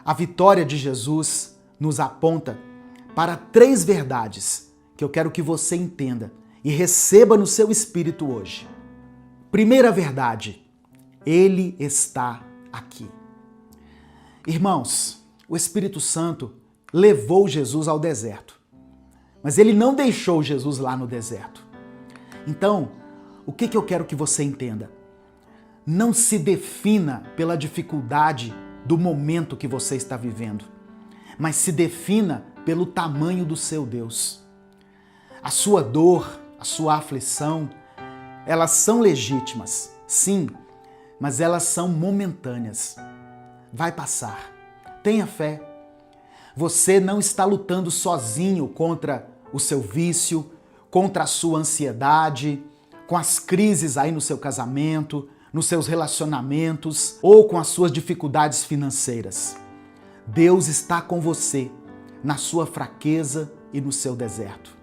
A vitória de Jesus nos aponta para 3 verdades que eu quero que você entenda e receba no seu espírito hoje. Primeira verdade, Ele está aqui. Irmãos, o Espírito Santo levou Jesus ao deserto, mas ele não deixou Jesus lá no deserto. Então, o que eu quero que você entenda? Não se defina pela dificuldade do momento que você está vivendo, mas se defina pelo tamanho do seu Deus. A sua dor, a sua aflição, elas são legítimas, sim, mas elas são momentâneas. Vai passar. Tenha fé. Você não está lutando sozinho contra o seu vício, contra a sua ansiedade, com as crises aí no seu casamento, nos seus relacionamentos ou com as suas dificuldades financeiras. Deus está com você na sua fraqueza e no seu deserto.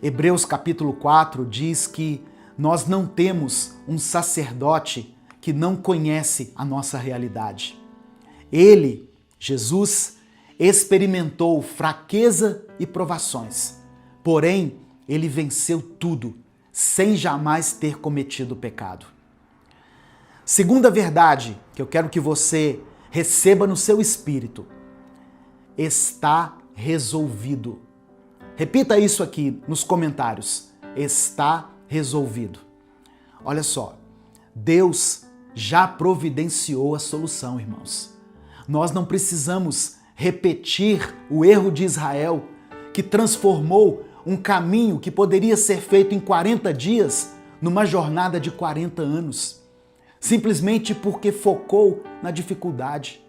Hebreus capítulo 4 diz que nós não temos um sacerdote que não conhece a nossa realidade. Ele, Jesus, experimentou fraqueza e provações, porém, ele venceu tudo, sem jamais ter cometido pecado. Segunda verdade que eu quero que você receba no seu espírito: está resolvido. Repita isso aqui nos comentários. Está resolvido. Olha só, Deus já providenciou a solução, irmãos. Nós não precisamos repetir o erro de Israel, que transformou um caminho que poderia ser feito em 40 dias numa jornada de 40 anos, simplesmente porque focou na dificuldade.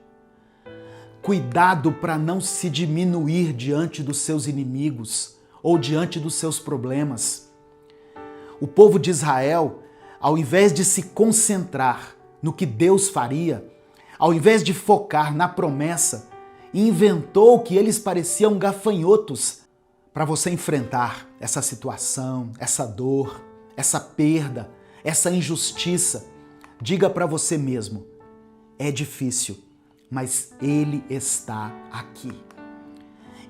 Cuidado para não se diminuir diante dos seus inimigos ou diante dos seus problemas. O povo de Israel, ao invés de se concentrar no que Deus faria, ao invés de focar na promessa, inventou que eles pareciam gafanhotos para você enfrentar essa situação, essa dor, essa perda, essa injustiça. Diga para você mesmo: é difícil, mas Ele está aqui.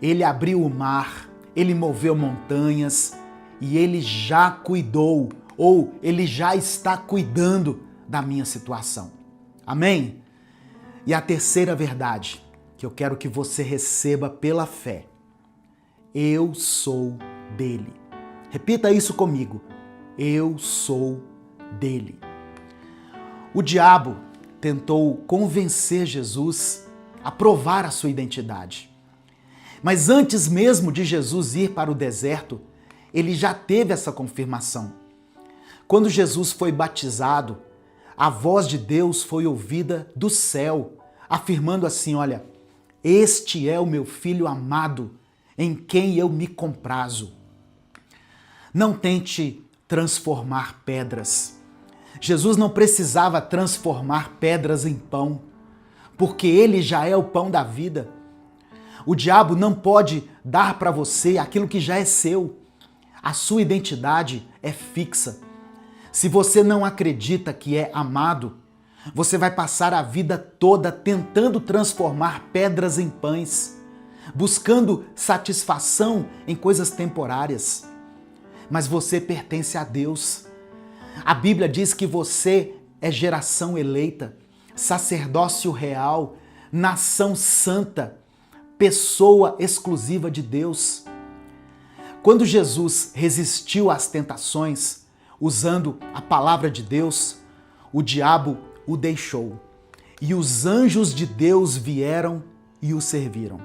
Ele abriu o mar, Ele moveu montanhas e Ele já cuidou, ou Ele já está cuidando da minha situação. Amém? E a terceira verdade que eu quero que você receba pela fé: eu sou dele. Repita isso comigo: eu sou dele. O diabo tentou convencer Jesus a provar a sua identidade. Mas antes mesmo de Jesus ir para o deserto, ele já teve essa confirmação. Quando Jesus foi batizado, a voz de Deus foi ouvida do céu, afirmando assim: olha, este é o meu filho amado, em quem eu me comprazo. Não tente transformar pedras. Jesus não precisava transformar pedras em pão, porque ele já é o pão da vida. O diabo não pode dar para você aquilo que já é seu. A sua identidade é fixa. Se você não acredita que é amado, você vai passar a vida toda tentando transformar pedras em pães, buscando satisfação em coisas temporárias. mas você pertence a Deus. A Bíblia diz que você é geração eleita, sacerdócio real, nação santa, pessoa exclusiva de Deus. Quando Jesus resistiu às tentações, usando a palavra de Deus, o diabo o deixou e os anjos de Deus vieram e o serviram.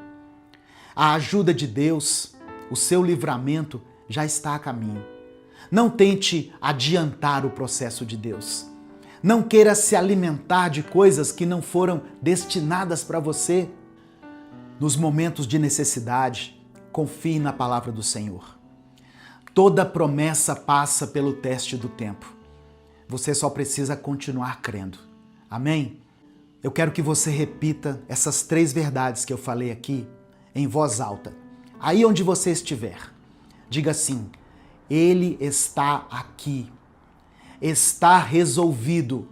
A ajuda de Deus, o seu livramento já está a caminho. Não tente adiantar o processo de Deus. Não queira se alimentar de coisas que não foram destinadas para você. Nos momentos de necessidade, confie na palavra do Senhor. Toda promessa passa pelo teste do tempo. Você só precisa continuar crendo. Amém? Eu quero que você repita essas 3 verdades que eu falei aqui em voz alta. Aí onde você estiver, diga assim: Ele está aqui, está resolvido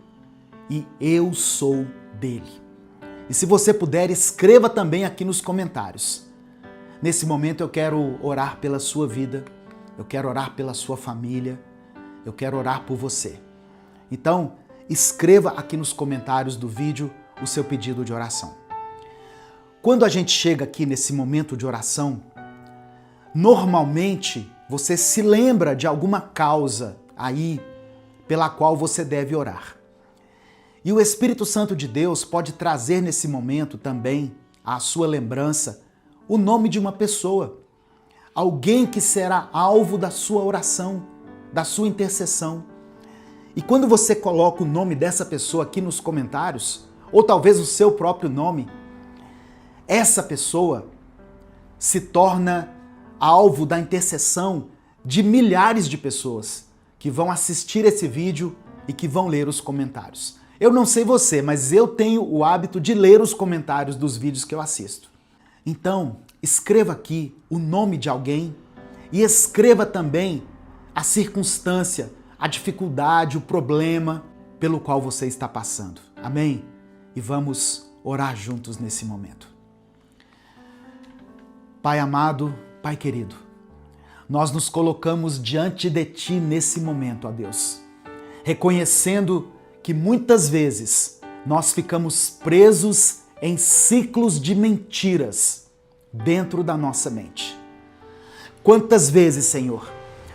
e eu sou dele. E se você puder, escreva também aqui nos comentários. Nesse momento eu quero orar pela sua vida, eu quero orar pela sua família, eu quero orar por você. Então, escreva aqui nos comentários do vídeo o seu pedido de oração. Quando a gente chega aqui nesse momento de oração, normalmente você se lembra de alguma causa aí pela qual você deve orar. E o Espírito Santo de Deus pode trazer nesse momento também à sua lembrança o nome de uma pessoa, alguém que será alvo da sua oração, da sua intercessão. E quando você coloca o nome dessa pessoa aqui nos comentários, ou talvez o seu próprio nome, essa pessoa se torna alvo da intercessão de milhares de pessoas que vão assistir esse vídeo e que vão ler os comentários. Eu não sei você, mas eu tenho o hábito de ler os comentários dos vídeos que eu assisto. Então, escreva aqui o nome de alguém e escreva também a circunstância, a dificuldade, o problema pelo qual você está passando. Amém? E vamos orar juntos nesse momento. Pai amado, Pai querido, nós nos colocamos diante de Ti nesse momento, ó Deus, reconhecendo que muitas vezes nós ficamos presos em ciclos de mentiras dentro da nossa mente. Quantas vezes, Senhor,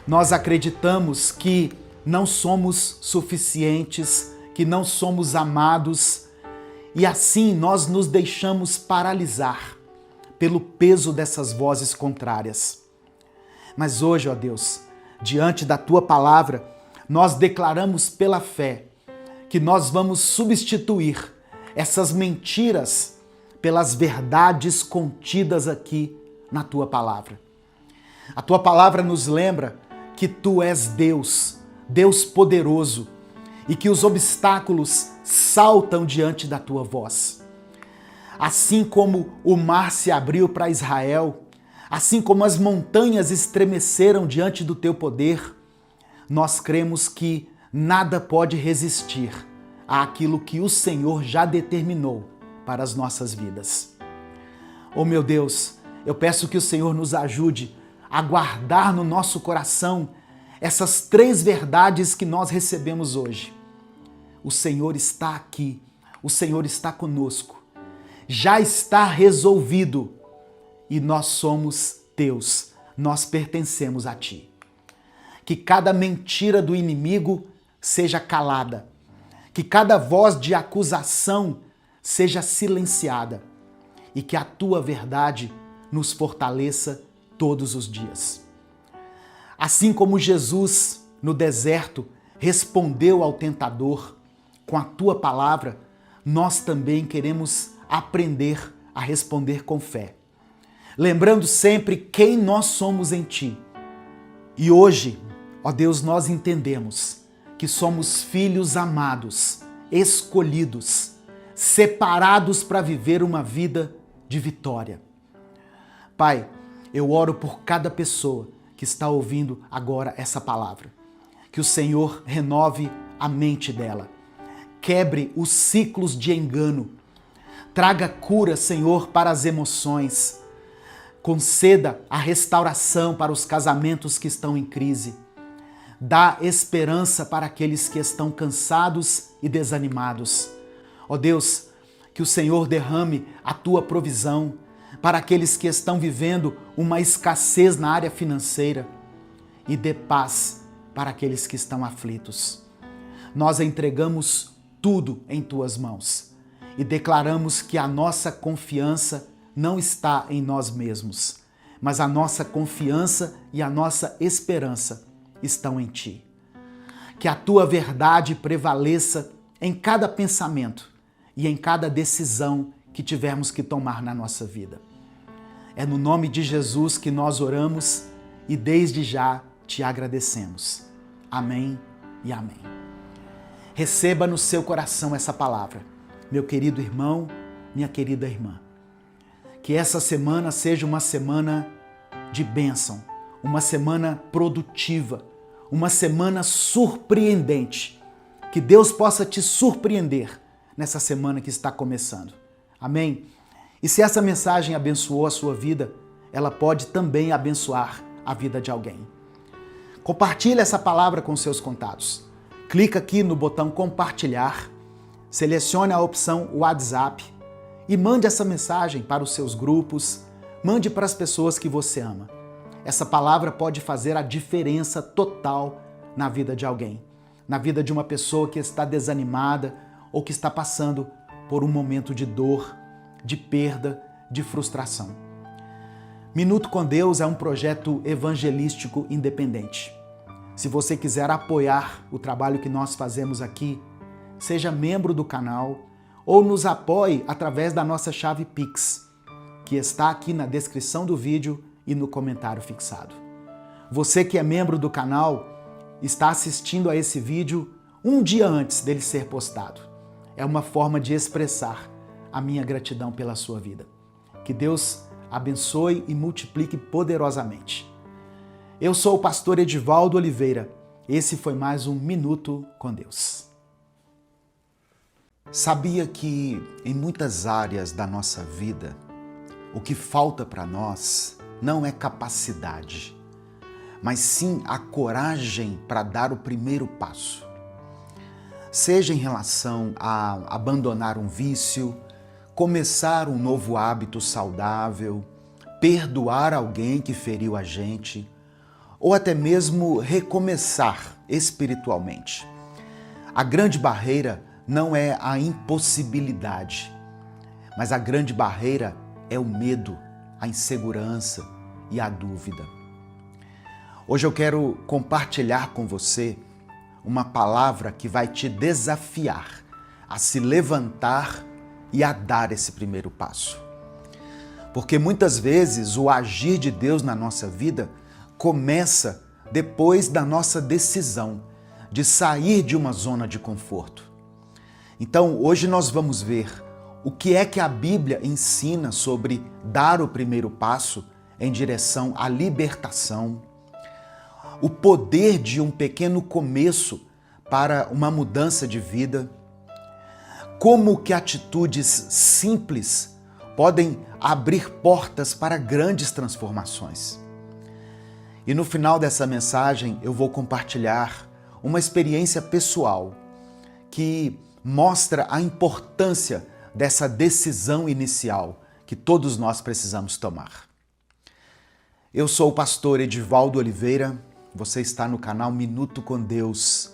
nós acreditamos que não somos suficientes, que não somos amados, e assim nós nos deixamos paralisar pelo peso dessas vozes contrárias. Mas hoje, ó Deus, diante da Tua palavra, nós declaramos pela fé que nós vamos substituir essas mentiras pelas verdades contidas aqui na Tua palavra. A Tua palavra nos lembra que Tu és Deus, Deus poderoso, e que os obstáculos saltam diante da Tua voz. Assim como o mar se abriu para Israel, assim como as montanhas estremeceram diante do Teu poder, nós cremos que nada pode resistir àquilo que o Senhor já determinou para as nossas vidas. Oh meu Deus, eu peço que o Senhor nos ajude a guardar no nosso coração essas 3 verdades que nós recebemos hoje. O Senhor está aqui, o Senhor está conosco, já está resolvido e nós somos Teus, nós pertencemos a Ti. Que cada mentira do inimigo seja calada, que cada voz de acusação seja silenciada e que a Tua verdade nos fortaleça todos os dias. Assim como Jesus, no deserto, respondeu ao tentador com a Tua palavra, nós também queremos aprender a responder com fé, lembrando sempre quem nós somos em Ti. E hoje, ó Deus, nós entendemos que somos filhos amados, escolhidos, separados para viver uma vida de vitória. Pai, eu oro por cada pessoa que está ouvindo agora essa palavra. Que o Senhor renove a mente dela, quebre os ciclos de engano, traga cura, Senhor, para as emoções, conceda a restauração para os casamentos que estão em crise, Dá esperança para aqueles que estão cansados e desanimados. Ó Deus, que o Senhor derrame a tua provisão para aqueles que estão vivendo uma escassez na área financeira e dê paz para aqueles que estão aflitos. Nós entregamos tudo em tuas mãos e declaramos que a nossa confiança não está em nós mesmos, mas a nossa confiança e a nossa esperança estão em ti. Que a tua verdade prevaleça em cada pensamento e em cada decisão que tivermos que tomar na nossa vida. É no nome de Jesus que nós oramos e desde já te agradecemos. Amém e amém. Receba no seu coração essa palavra, meu querido irmão, minha querida irmã. Que essa semana seja uma semana de bênção, uma semana produtiva, uma semana surpreendente. Que Deus possa te surpreender nessa semana que está começando. Amém? E se essa mensagem abençoou a sua vida, ela pode também abençoar a vida de alguém. Compartilhe essa palavra com seus contatos. Clica aqui no botão compartilhar, selecione a opção WhatsApp e mande essa mensagem para os seus grupos, mande para as pessoas que você ama. Essa palavra pode fazer a diferença total na vida de alguém, na vida de uma pessoa que está desanimada ou que está passando por um momento de dor, de perda, de frustração. Minuto com Deus é um projeto evangelístico independente. Se você quiser apoiar o trabalho que nós fazemos aqui, seja membro do canal ou nos apoie através da nossa chave Pix, que está aqui na descrição do vídeo e no comentário fixado. Você que é membro do canal está assistindo a esse vídeo um dia antes dele ser postado. É uma forma de expressar a minha gratidão pela sua vida. Que Deus abençoe e multiplique poderosamente. Eu sou o pastor Edivaldo Oliveira. Esse foi mais um Minuto com Deus. Sabia que em muitas áreas da nossa vida, o que falta para nós não é capacidade, mas sim a coragem para dar o primeiro passo. Seja em relação a abandonar um vício, começar um novo hábito saudável, perdoar alguém que feriu a gente, ou até mesmo recomeçar espiritualmente. A grande barreira não é a impossibilidade, mas a grande barreira é o medo, a insegurança e a dúvida. Hoje eu quero compartilhar com você uma palavra que vai te desafiar a se levantar e a dar esse primeiro passo. Porque muitas vezes o agir de Deus na nossa vida começa depois da nossa decisão de sair de uma zona de conforto. Então, hoje nós vamos ver o que é que a Bíblia ensina sobre dar o primeiro passo em direção à libertação, o poder de um pequeno começo para uma mudança de vida, como que atitudes simples podem abrir portas para grandes transformações. E no final dessa mensagem eu vou compartilhar uma experiência pessoal que mostra a importância dessa decisão inicial que todos nós precisamos tomar. Eu sou o pastor Edivaldo Oliveira, você está no canal Minuto com Deus.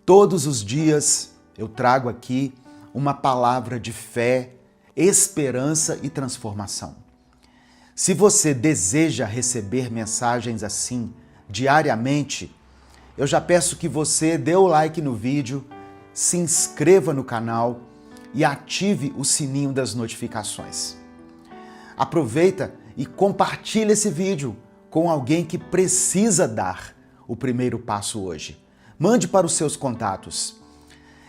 Todos os dias eu trago aqui uma palavra de fé, esperança e transformação. Se você deseja receber mensagens assim diariamente, eu já peço que você dê o like no vídeo, se inscreva no canal e ative o sininho das notificações. Aproveita e compartilhe esse vídeo com alguém que precisa dar o primeiro passo hoje. Mande para os seus contatos.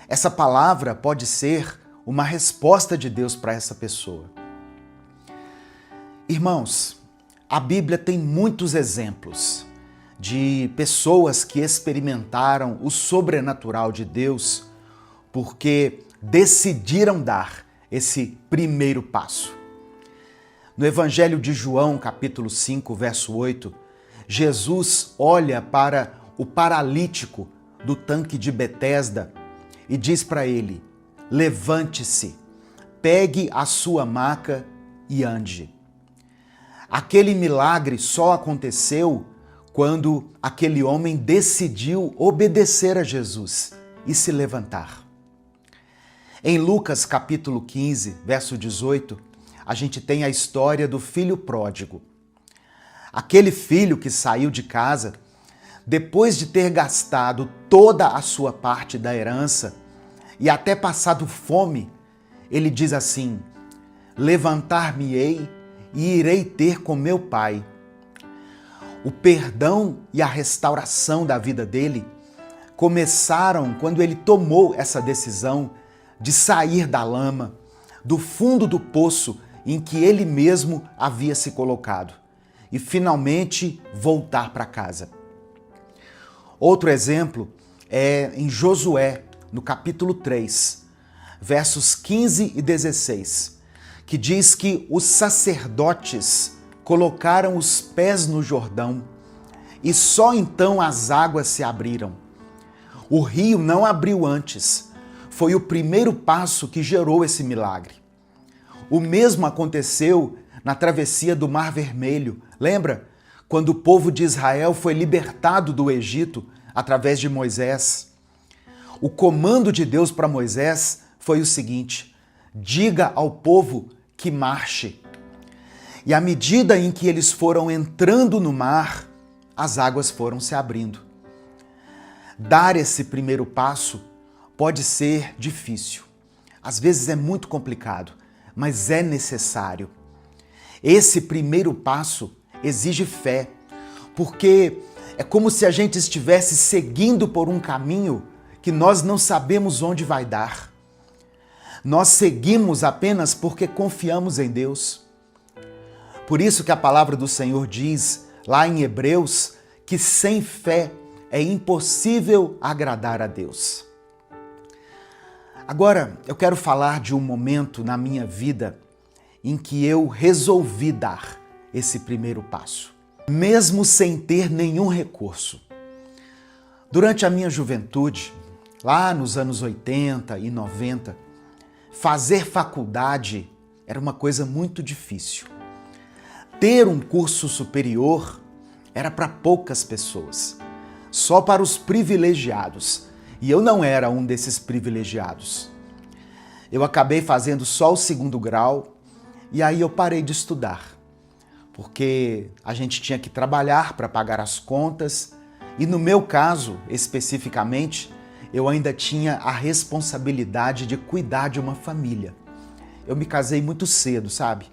Essa palavra pode ser uma resposta de Deus para essa pessoa. Irmãos, a Bíblia tem muitos exemplos de pessoas que experimentaram o sobrenatural de Deus porque decidiram dar esse primeiro passo. No Evangelho de João, capítulo 5, verso 8, Jesus olha para o paralítico do tanque de Betesda e diz para ele: levante-se, pegue a sua maca e ande. Aquele milagre só aconteceu quando aquele homem decidiu obedecer a Jesus e se levantar. Em Lucas capítulo 15, verso 18, a gente tem a história do filho pródigo. Aquele filho que saiu de casa, depois de ter gastado toda a sua parte da herança e até passado fome, ele diz assim: levantar-me-ei e irei ter com meu pai. O perdão e a restauração da vida dele começaram quando ele tomou essa decisão de sair da lama, do fundo do poço em que ele mesmo havia se colocado, e finalmente voltar para casa. Outro exemplo é em Josué, no capítulo 3, versos 15 e 16, que diz que os sacerdotes colocaram os pés no Jordão e só então as águas se abriram. O rio não abriu antes. Foi o primeiro passo que gerou esse milagre. O mesmo aconteceu na travessia do Mar Vermelho. Lembra? Quando o povo de Israel foi libertado do Egito através de Moisés. O comando de Deus para Moisés foi o seguinte: diga ao povo que marche. E à medida em que eles foram entrando no mar, as águas foram se abrindo. Dar esse primeiro passo pode ser difícil. Às vezes é muito complicado, mas é necessário. Esse primeiro passo exige fé, porque é como se a gente estivesse seguindo por um caminho que nós não sabemos onde vai dar. Nós seguimos apenas porque confiamos em Deus. Por isso que a palavra do Senhor diz, lá em Hebreus, que sem fé é impossível agradar a Deus. Agora, eu quero falar de um momento na minha vida em que eu resolvi dar esse primeiro passo, mesmo sem ter nenhum recurso. Durante a minha juventude, lá nos anos 80 e 90, fazer faculdade era uma coisa muito difícil. Ter um curso superior era para poucas pessoas, só para os privilegiados. E eu não era um desses privilegiados. Eu acabei fazendo só o 2º grau e aí eu parei de estudar, porque a gente tinha que trabalhar para pagar as contas e no meu caso, especificamente, eu ainda tinha a responsabilidade de cuidar de uma família. Eu me casei muito cedo, sabe?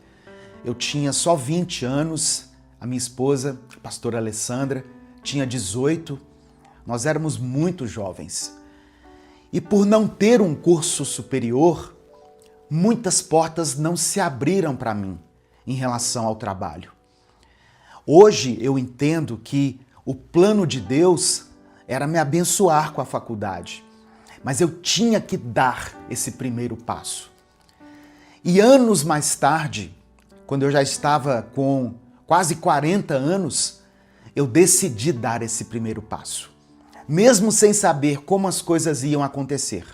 Eu tinha só 20 anos, a minha esposa, a pastora Alessandra, tinha 18, nós éramos muito jovens. E por não ter um curso superior, muitas portas não se abriram para mim em relação ao trabalho. Hoje eu entendo que o plano de Deus era me abençoar com a faculdade, mas eu tinha que dar esse primeiro passo. E anos mais tarde, quando eu já estava com quase 40 anos, eu decidi dar esse primeiro passo, mesmo sem saber como as coisas iam acontecer.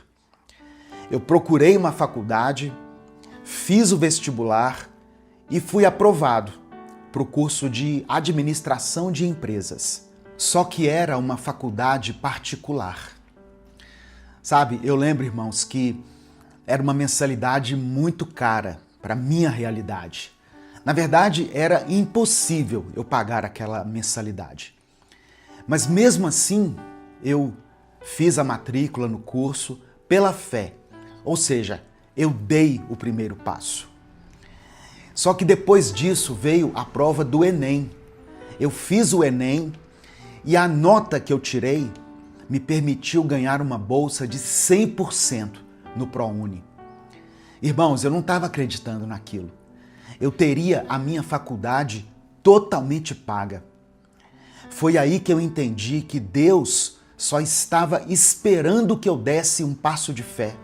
Eu procurei uma faculdade, fiz o vestibular e fui aprovado para o curso de Administração de Empresas. Só que era uma faculdade particular. Sabe, eu lembro, irmãos, que era uma mensalidade muito cara para a minha realidade. Na verdade, era impossível eu pagar aquela mensalidade. Mas mesmo assim, eu fiz a matrícula no curso pela fé. Ou seja, eu dei o primeiro passo. Só que depois disso veio a prova do Enem. Eu fiz o Enem e a nota que eu tirei me permitiu ganhar uma bolsa de 100% no ProUni. Irmãos, eu não estava acreditando naquilo. Eu teria a minha faculdade totalmente paga. Foi aí que eu entendi que Deus só estava esperando que eu desse um passo de fé.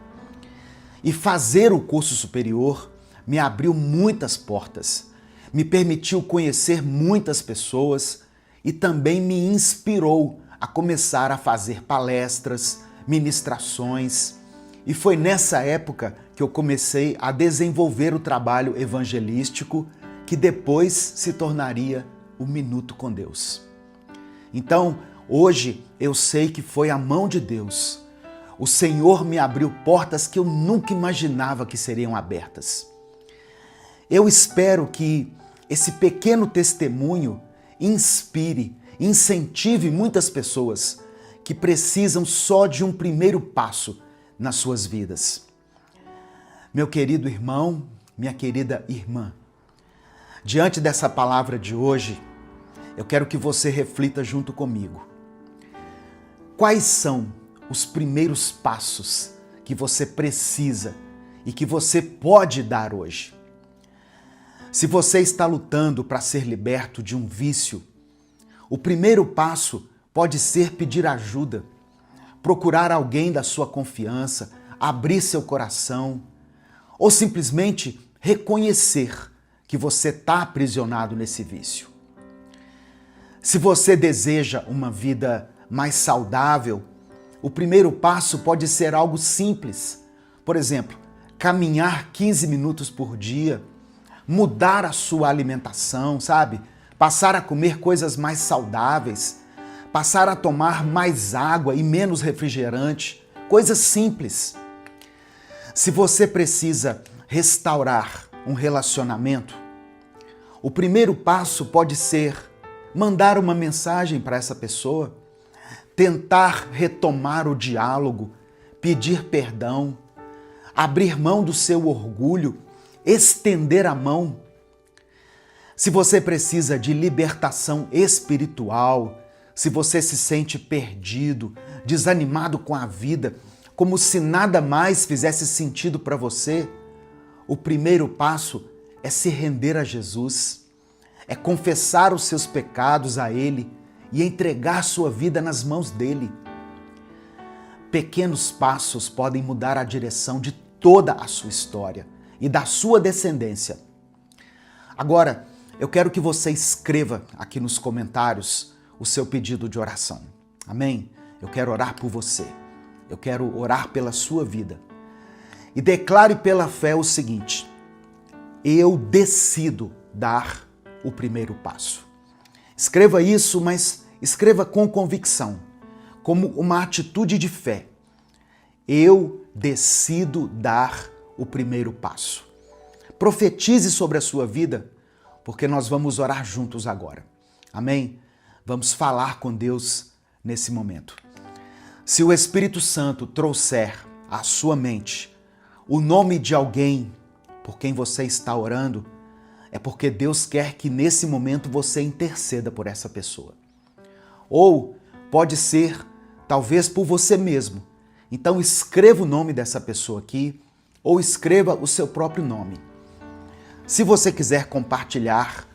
E fazer o curso superior me abriu muitas portas, me permitiu conhecer muitas pessoas e também me inspirou a começar a fazer palestras, ministrações, e foi nessa época que eu comecei a desenvolver o trabalho evangelístico que depois se tornaria o Minuto com Deus. Então, hoje eu sei que foi a mão de Deus. O Senhor me abriu portas que eu nunca imaginava que seriam abertas. Eu espero que esse pequeno testemunho inspire, incentive muitas pessoas que precisam só de um primeiro passo nas suas vidas. Meu querido irmão, minha querida irmã, diante dessa palavra de hoje, eu quero que você reflita junto comigo. Quais são os primeiros passos que você precisa e que você pode dar hoje? Se você está lutando para ser liberto de um vício, o primeiro passo pode ser pedir ajuda, procurar alguém da sua confiança, abrir seu coração ou simplesmente reconhecer que você está aprisionado nesse vício. Se você deseja uma vida mais saudável, o primeiro passo pode ser algo simples. Por exemplo, caminhar 15 minutos por dia, mudar a sua alimentação, sabe? Passar a comer coisas mais saudáveis, passar a tomar mais água e menos refrigerante, coisas simples. Se você precisa restaurar um relacionamento, o primeiro passo pode ser mandar uma mensagem para essa pessoa, tentar retomar o diálogo, pedir perdão, abrir mão do seu orgulho, estender a mão. Se você precisa de libertação espiritual, se você se sente perdido, desanimado com a vida, como se nada mais fizesse sentido para você, o primeiro passo é se render a Jesus, é confessar os seus pecados a Ele e entregar sua vida nas mãos dele. Pequenos passos podem mudar a direção de toda a sua história e da sua descendência. Agora, eu quero que você escreva aqui nos comentários o seu pedido de oração. Amém? Eu quero orar por você. Eu quero orar pela sua vida. E declare pela fé o seguinte: eu decido dar o primeiro passo. Escreva isso, mas escreva com convicção, como uma atitude de fé. Eu decido dar o primeiro passo. Profetize sobre a sua vida, porque nós vamos orar juntos agora. Amém? Vamos falar com Deus nesse momento. Se o Espírito Santo trouxer à sua mente o nome de alguém por quem você está orando, é porque Deus quer que nesse momento você interceda por essa pessoa. Ou pode ser, talvez, por você mesmo. Então escreva o nome dessa pessoa aqui, ou escreva o seu próprio nome. Se você quiser compartilhar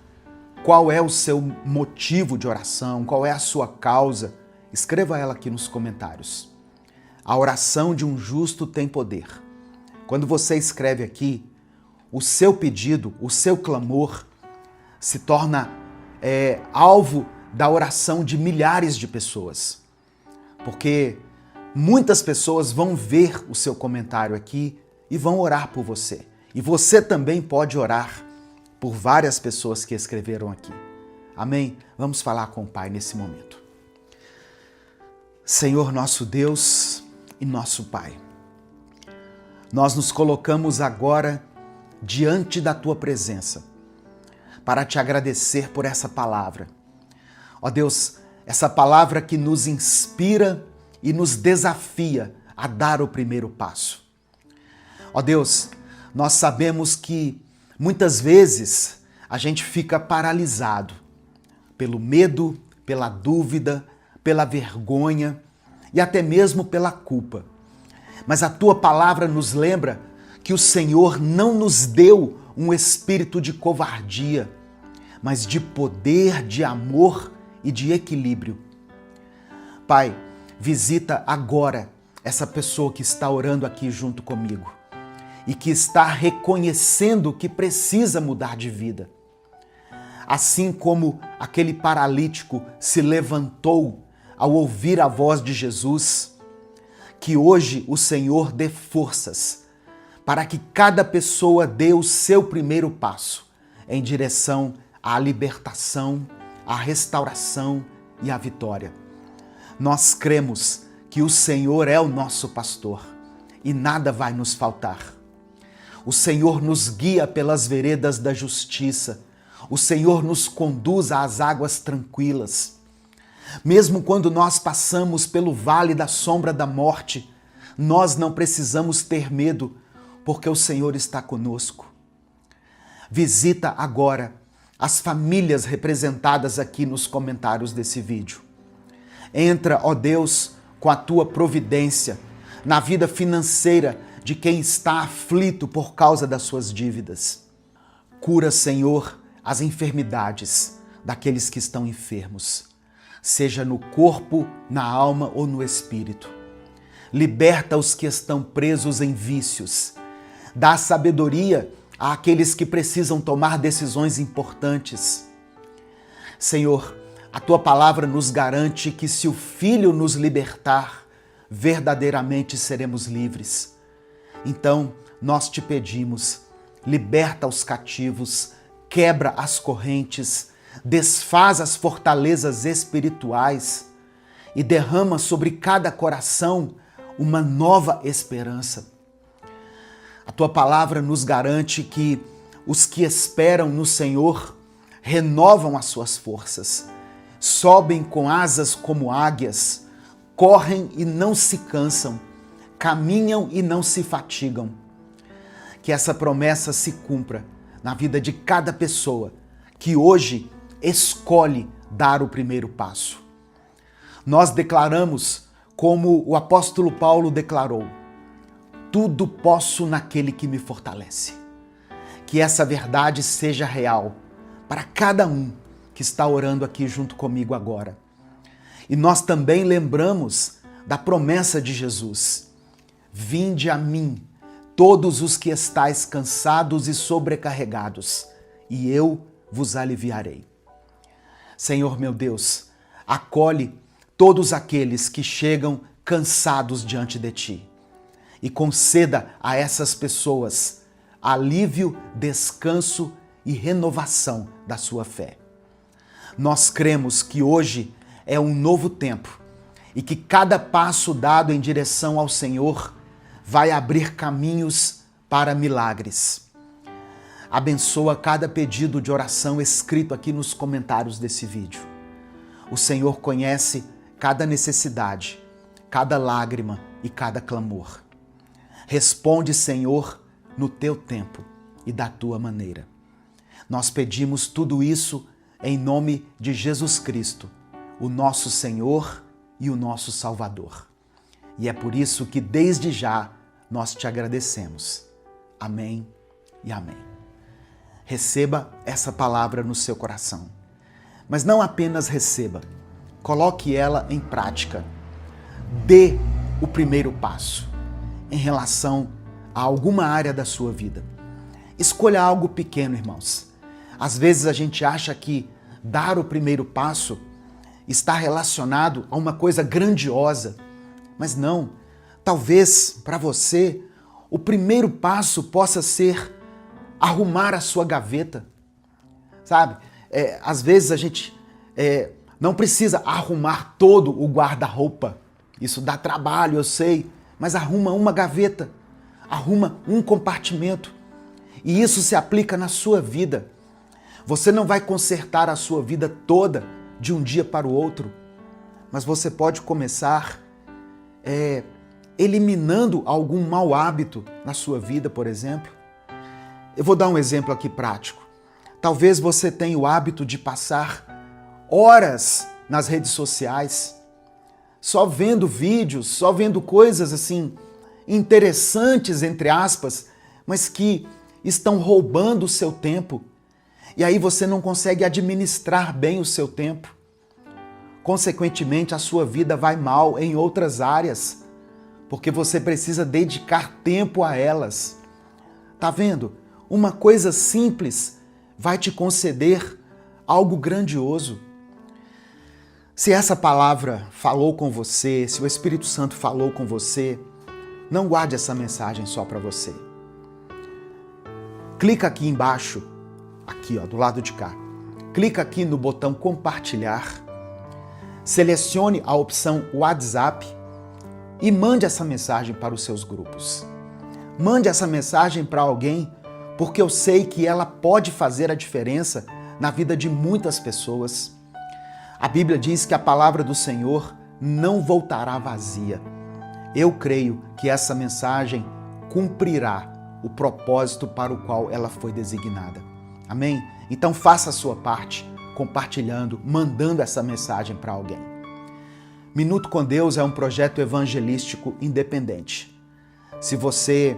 qual é o seu motivo de oração, qual é a sua causa, escreva ela aqui nos comentários. A oração de um justo tem poder. Quando você escreve aqui, o seu pedido, o seu clamor se torna alvo da oração de milhares de pessoas. Porque muitas pessoas vão ver o seu comentário aqui e vão orar por você. E você também pode orar por várias pessoas que escreveram aqui. Amém? Vamos falar com o Pai nesse momento. Senhor nosso Deus e nosso Pai, nós nos colocamos agora diante da Tua presença para Te agradecer por essa palavra. Ó Deus, essa palavra que nos inspira e nos desafia a dar o primeiro passo. Ó Deus, nós sabemos que muitas vezes a gente fica paralisado pelo medo, pela dúvida, pela vergonha e até mesmo pela culpa. Mas a Tua palavra nos lembra que o Senhor não nos deu um espírito de covardia, mas de poder, de amor e de equilíbrio. Pai, visita agora essa pessoa que está orando aqui junto comigo e que está reconhecendo que precisa mudar de vida. Assim como aquele paralítico se levantou ao ouvir a voz de Jesus, que hoje o Senhor dê forças para que cada pessoa dê o seu primeiro passo em direção à libertação, à restauração e à vitória. Nós cremos que o Senhor é o nosso pastor e nada vai nos faltar. O Senhor nos guia pelas veredas da justiça. O Senhor nos conduz às águas tranquilas. Mesmo quando nós passamos pelo vale da sombra da morte, nós não precisamos ter medo, porque o Senhor está conosco. Visita agora as famílias representadas aqui nos comentários desse vídeo. Entra, ó Deus, com a tua providência na vida financeira de quem está aflito por causa das suas dívidas. Cura, Senhor, as enfermidades daqueles que estão enfermos, seja no corpo, na alma ou no espírito. Liberta os que estão presos em vícios. Dá sabedoria àqueles que precisam tomar decisões importantes. Senhor, a tua palavra nos garante que se o Filho nos libertar, verdadeiramente seremos livres. Então, nós te pedimos, liberta os cativos, quebra as correntes, desfaz as fortalezas espirituais e derrama sobre cada coração uma nova esperança. A tua palavra nos garante que os que esperam no Senhor renovam as suas forças, sobem com asas como águias, correm e não se cansam, caminham e não se fatigam. Que essa promessa se cumpra na vida de cada pessoa que hoje escolhe dar o primeiro passo. Nós declaramos, como o apóstolo Paulo declarou, tudo posso naquele que me fortalece. Que essa verdade seja real para cada um que está orando aqui junto comigo agora. E nós também lembramos da promessa de Jesus: vinde a mim, todos os que estáis cansados e sobrecarregados, e eu vos aliviarei. Senhor meu Deus, acolhe todos aqueles que chegam cansados diante de ti e conceda a essas pessoas alívio, descanso e renovação da sua fé. Nós cremos que hoje é um novo tempo e que cada passo dado em direção ao Senhor vai abrir caminhos para milagres. Abençoa cada pedido de oração escrito aqui nos comentários desse vídeo. O Senhor conhece cada necessidade, cada lágrima e cada clamor. Responde, Senhor, no teu tempo e da tua maneira. Nós pedimos tudo isso em nome de Jesus Cristo, o nosso Senhor e o nosso Salvador. E é por isso que desde já nós te agradecemos. Amém e amém. Receba essa palavra no seu coração. Mas não apenas receba, coloque ela em prática. Dê o primeiro passo em relação a alguma área da sua vida. Escolha algo pequeno, irmãos. Às vezes a gente acha que dar o primeiro passo está relacionado a uma coisa grandiosa, mas não. Talvez para você o primeiro passo possa ser arrumar a sua gaveta, sabe? Às vezes a gente não precisa arrumar todo o guarda-roupa. Isso dá trabalho, eu sei, mas arruma uma gaveta, arruma um compartimento. E isso se aplica na sua vida. Você não vai consertar a sua vida toda de um dia para o outro, mas você pode começar eliminando algum mau hábito na sua vida, por exemplo. Eu vou dar um exemplo aqui prático. Talvez você tenha o hábito de passar horas nas redes sociais, só vendo vídeos, só vendo coisas assim interessantes, entre aspas, mas que estão roubando o seu tempo. E aí você não consegue administrar bem o seu tempo. Consequentemente, a sua vida vai mal em outras áreas, porque você precisa dedicar tempo a elas. Tá vendo? Uma coisa simples vai te conceder algo grandioso. Se essa palavra falou com você, se o Espírito Santo falou com você, não guarde essa mensagem só para você. Clica aqui embaixo, aqui ó, do lado de cá. Clica aqui no botão compartilhar, selecione a opção WhatsApp e mande essa mensagem para os seus grupos. Mande essa mensagem para alguém, porque eu sei que ela pode fazer a diferença na vida de muitas pessoas. A Bíblia diz que a palavra do Senhor não voltará vazia. Eu creio que essa mensagem cumprirá o propósito para o qual ela foi designada. Amém? Então faça a sua parte, compartilhando, mandando essa mensagem para alguém. Minuto com Deus é um projeto evangelístico independente. Se você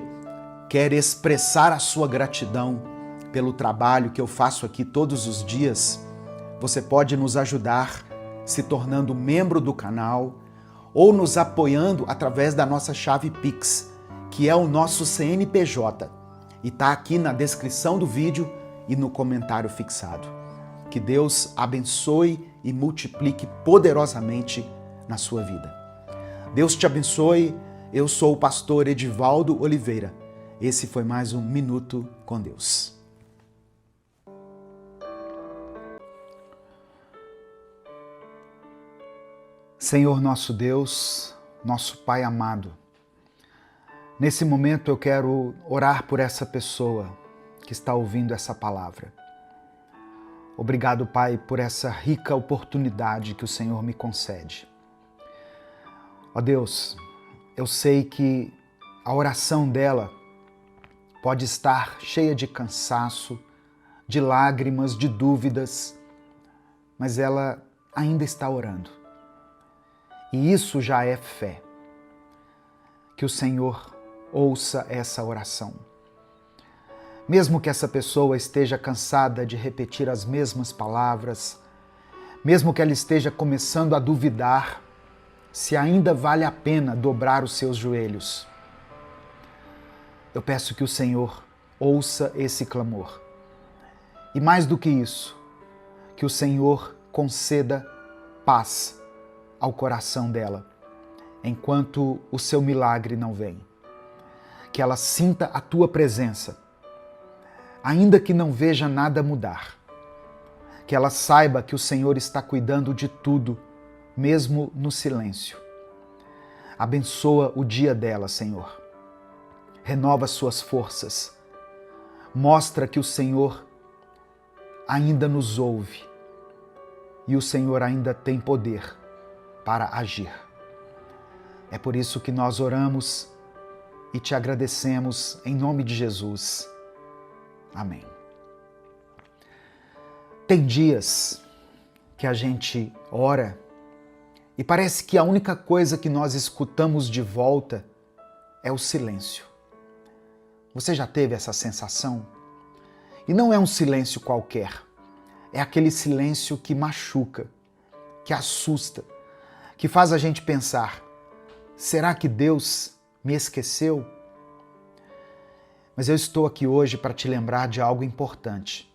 quer expressar a sua gratidão pelo trabalho que eu faço aqui todos os dias, você pode nos ajudar se tornando membro do canal ou nos apoiando através da nossa chave Pix, que é o nosso CNPJ, e está aqui na descrição do vídeo e no comentário fixado. Que Deus abençoe e multiplique poderosamente na sua vida. Deus te abençoe. Eu sou o pastor Edivaldo Oliveira. Esse foi mais um Minuto com Deus. Senhor nosso Deus, nosso Pai amado, nesse momento eu quero orar por essa pessoa que está ouvindo essa palavra. Obrigado, Pai, por essa rica oportunidade que o Senhor me concede. Ó Deus, eu sei que a oração dela pode estar cheia de cansaço, de lágrimas, de dúvidas, mas ela ainda está orando. E isso já é fé. Que o Senhor ouça essa oração. Mesmo que essa pessoa esteja cansada de repetir as mesmas palavras, mesmo que ela esteja começando a duvidar se ainda vale a pena dobrar os seus joelhos, eu peço que o Senhor ouça esse clamor. E mais do que isso, que o Senhor conceda paz ao coração dela, enquanto o seu milagre não vem. Que ela sinta a tua presença, ainda que não veja nada mudar. Que ela saiba que o Senhor está cuidando de tudo, mesmo no silêncio. Abençoa o dia dela, Senhor. Renova suas forças. Mostra que o Senhor ainda nos ouve e o Senhor ainda tem poder para agir. É por isso que nós oramos e te agradecemos em nome de Jesus. Amém. Tem dias que a gente ora e parece que a única coisa que nós escutamos de volta é o silêncio. Você já teve essa sensação? E não é um silêncio qualquer. É aquele silêncio que machuca, que assusta, que faz a gente pensar: será que Deus me esqueceu? Mas eu estou aqui hoje para te lembrar de algo importante.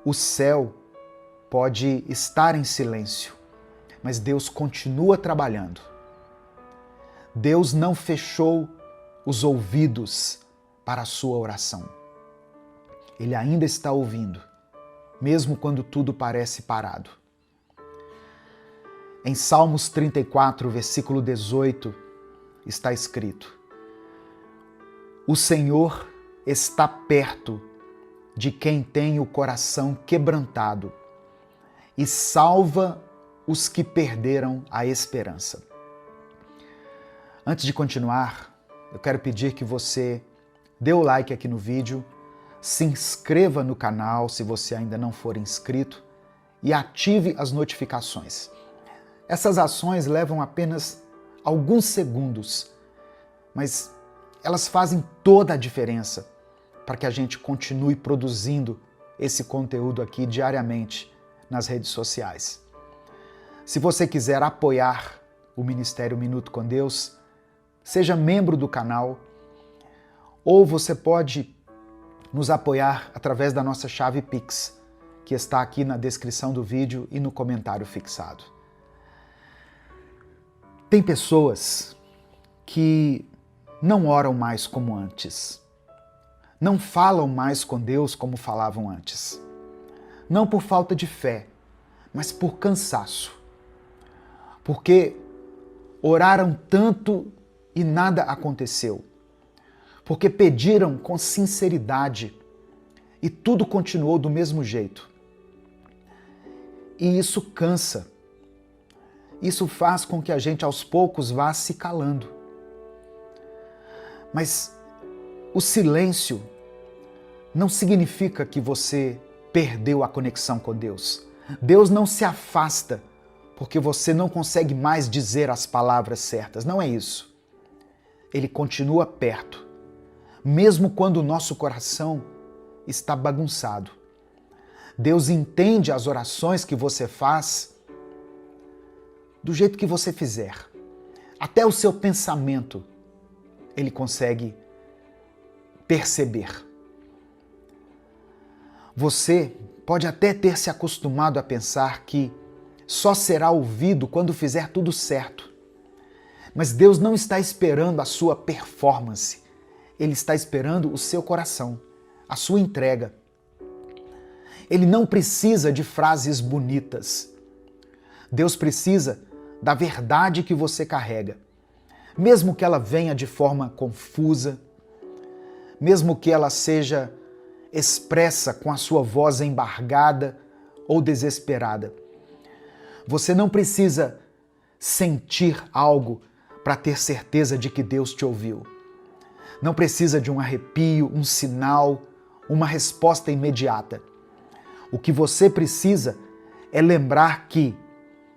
O céu pode estar em silêncio, mas Deus continua trabalhando. Deus não fechou os ouvidos para a sua oração. Ele ainda está ouvindo, mesmo quando tudo parece parado. Em Salmos 34, versículo 18, está escrito: o Senhor está perto de quem tem o coração quebrantado e salva os que perderam a esperança. Antes de continuar, eu quero pedir que você dê o like aqui no vídeo, se inscreva no canal se você ainda não for inscrito e ative as notificações. Essas ações levam apenas alguns segundos, mas elas fazem toda a diferença para que a gente continue produzindo esse conteúdo aqui diariamente nas redes sociais. Se você quiser apoiar o Ministério Minuto com Deus, seja membro do canal, ou você pode nos apoiar através da nossa chave Pix, que está aqui na descrição do vídeo e no comentário fixado. Tem pessoas que não oram mais como antes, não falam mais com Deus como falavam antes. Não por falta de fé, mas por cansaço. Porque oraram tanto e nada aconteceu. Porque pediram com sinceridade e tudo continuou do mesmo jeito. E isso cansa. Isso faz com que a gente aos poucos vá se calando. Mas o silêncio não significa que você perdeu a conexão com Deus. Deus não se afasta porque você não consegue mais dizer as palavras certas. Não é isso. Ele continua perto, mesmo quando o nosso coração está bagunçado. Deus entende as orações que você faz do jeito que você fizer. Até o seu pensamento, Ele consegue perceber. Você pode até ter se acostumado a pensar que só será ouvido quando fizer tudo certo. Mas Deus não está esperando a sua performance. Ele está esperando o seu coração, a sua entrega. Ele não precisa de frases bonitas. Deus precisa da verdade que você carrega. Mesmo que ela venha de forma confusa, mesmo que ela seja expressa com a sua voz embargada ou desesperada. Você não precisa sentir algo para ter certeza de que Deus te ouviu. Não precisa de um arrepio, um sinal, uma resposta imediata. O que você precisa é lembrar que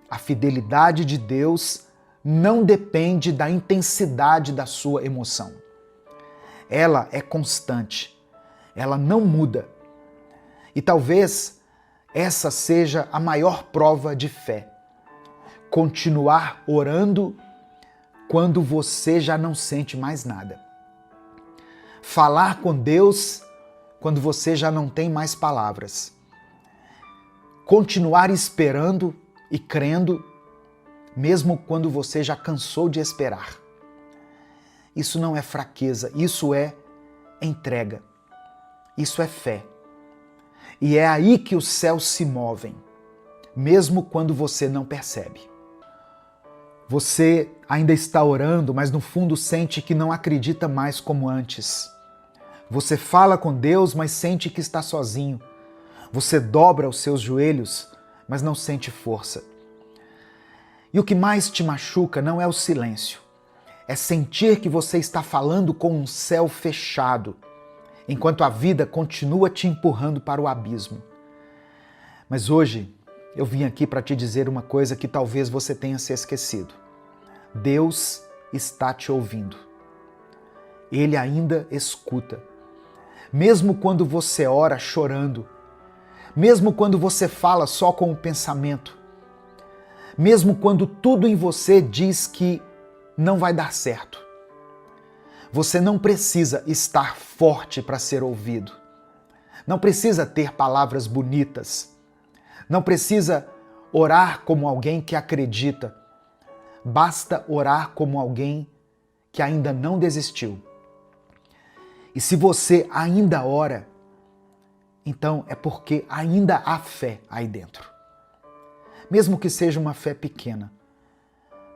a fidelidade de Deus não depende da intensidade da sua emoção. Ela é constante. Ela não muda. E talvez essa seja a maior prova de fé. Continuar orando quando você já não sente mais nada. Falar com Deus quando você já não tem mais palavras. Continuar esperando e crendo, mesmo quando você já cansou de esperar. Isso não é fraqueza, isso é entrega. Isso é fé. E é aí que os céus se movem, mesmo quando você não percebe. Você ainda está orando, mas no fundo sente que não acredita mais como antes. Você fala com Deus, mas sente que está sozinho. Você dobra os seus joelhos, mas não sente força. E o que mais te machuca não é o silêncio. É sentir que você está falando com um céu fechado, enquanto a vida continua te empurrando para o abismo. Mas hoje eu vim aqui para te dizer uma coisa que talvez você tenha se esquecido. Deus está te ouvindo. Ele ainda escuta. Mesmo quando você ora chorando, mesmo quando você fala só com o pensamento, mesmo quando tudo em você diz que não vai dar certo. Você não precisa estar forte para ser ouvido. Não precisa ter palavras bonitas. Não precisa orar como alguém que acredita. Basta orar como alguém que ainda não desistiu. E se você ainda ora, então é porque ainda há fé aí dentro. Mesmo que seja uma fé pequena.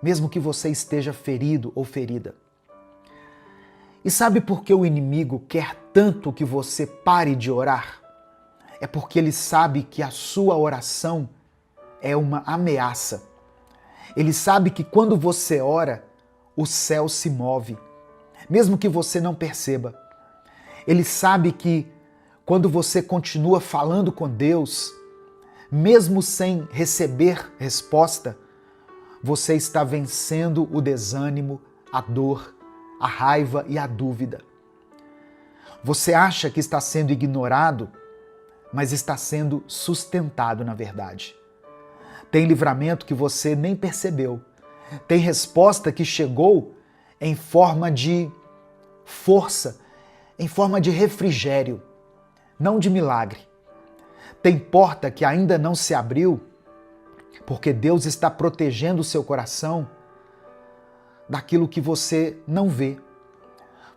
Mesmo que você esteja ferido ou ferida. E sabe por que o inimigo quer tanto que você pare de orar? É porque ele sabe que a sua oração é uma ameaça. Ele sabe que quando você ora, o céu se move, mesmo que você não perceba. Ele sabe que quando você continua falando com Deus, mesmo sem receber resposta, você está vencendo o desânimo, a dor, a raiva e a dúvida. Você acha que está sendo ignorado, mas está sendo sustentado na verdade. Tem livramento que você nem percebeu. Tem resposta que chegou em forma de força, em forma de refrigério, não de milagre. Tem porta que ainda não se abriu, porque Deus está protegendo o seu coração daquilo que você não vê.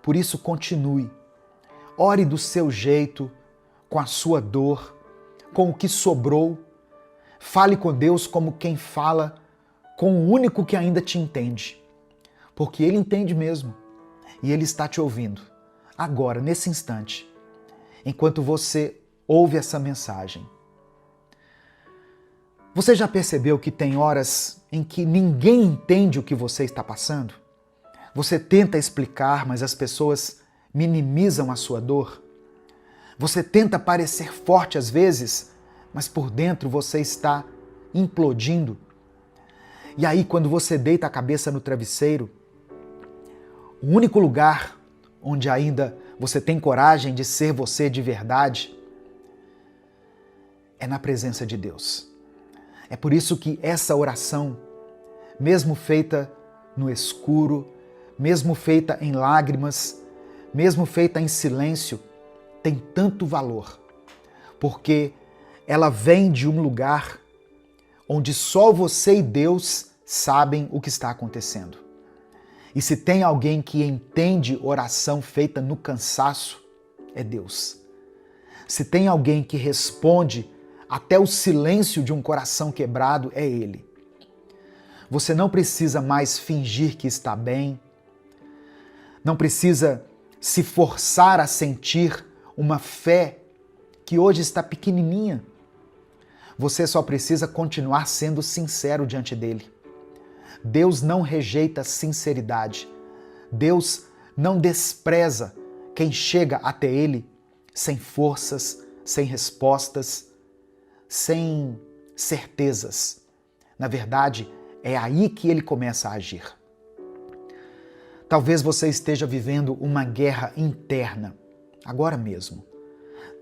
Por isso, continue. Ore do seu jeito, com a sua dor, com o que sobrou. Fale com Deus como quem fala com o único que ainda te entende. Porque Ele entende mesmo. E Ele está te ouvindo. Agora, nesse instante, enquanto você ouve essa mensagem. Você já percebeu que tem horas em que ninguém entende o que você está passando? Você tenta explicar, mas as pessoas minimizam a sua dor? Você tenta parecer forte às vezes, mas por dentro você está implodindo? E aí, quando você deita a cabeça no travesseiro, o único lugar onde ainda você tem coragem de ser você de verdade é na presença de Deus. É por isso que essa oração, mesmo feita no escuro, mesmo feita em lágrimas, mesmo feita em silêncio, tem tanto valor, porque ela vem de um lugar onde só você e Deus sabem o que está acontecendo. E se tem alguém que entende oração feita no cansaço, é Deus. Se tem alguém que responde até o silêncio de um coração quebrado, é Ele. Você não precisa mais fingir que está bem, não precisa se forçar a sentir uma fé que hoje está pequenininha. Você só precisa continuar sendo sincero diante dele. Deus não rejeita sinceridade. Deus não despreza quem chega até ele sem forças, sem respostas, sem certezas. Na verdade, é aí que ele começa a agir. Talvez você esteja vivendo uma guerra interna, agora mesmo,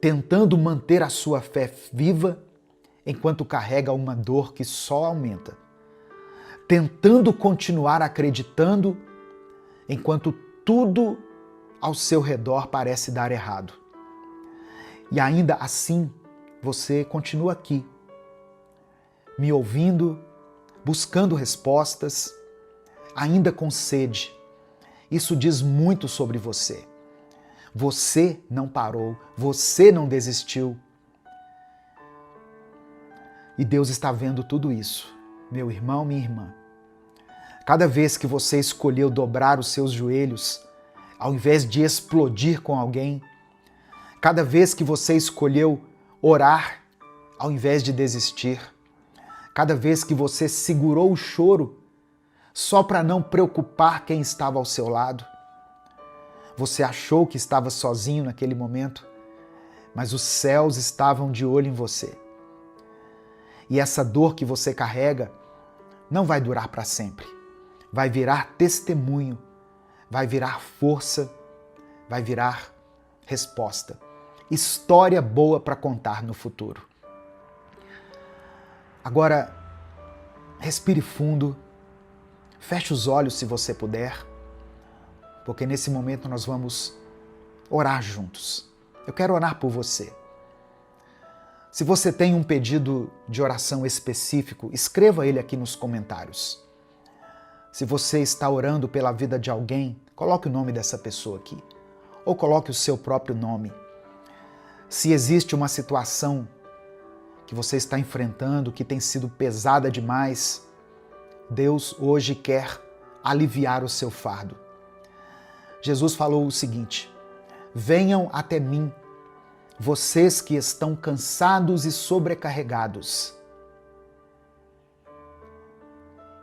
tentando manter a sua fé viva enquanto carrega uma dor que só aumenta. Tentando continuar acreditando enquanto tudo ao seu redor parece dar errado. E ainda assim, você continua aqui, me ouvindo, buscando respostas, ainda com sede. Isso diz muito sobre você. Você não parou, você não desistiu. E Deus está vendo tudo isso, meu irmão, minha irmã. Cada vez que você escolheu dobrar os seus joelhos, ao invés de explodir com alguém, cada vez que você escolheu orar, ao invés de desistir, cada vez que você segurou o choro, só para não preocupar quem estava ao seu lado, você achou que estava sozinho naquele momento, mas os céus estavam de olho em você. E essa dor que você carrega não vai durar para sempre. Vai virar testemunho, vai virar força, vai virar resposta. História boa para contar no futuro. Agora, respire fundo, feche os olhos se você puder, porque nesse momento nós vamos orar juntos. Eu quero orar por você. Se você tem um pedido de oração específico, escreva ele aqui nos comentários. Se você está orando pela vida de alguém, coloque o nome dessa pessoa aqui. Ou coloque o seu próprio nome. Se existe uma situação que você está enfrentando, que tem sido pesada demais, Deus hoje quer aliviar o seu fardo. Jesus falou o seguinte: venham até mim, vocês que estão cansados e sobrecarregados.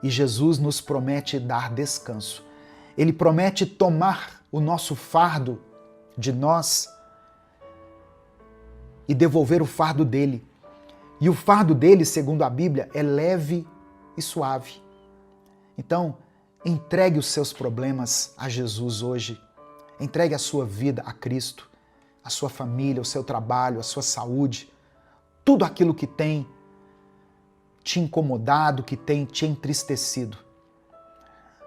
E Jesus nos promete dar descanso. Ele promete tomar o nosso fardo de nós e devolver o fardo dele. E o fardo dele, segundo a Bíblia, é leve e suave. Então, entregue os seus problemas a Jesus hoje. Entregue a sua vida a Cristo, a sua família, o seu trabalho, a sua saúde, tudo aquilo que tem te incomodado, que tem te entristecido.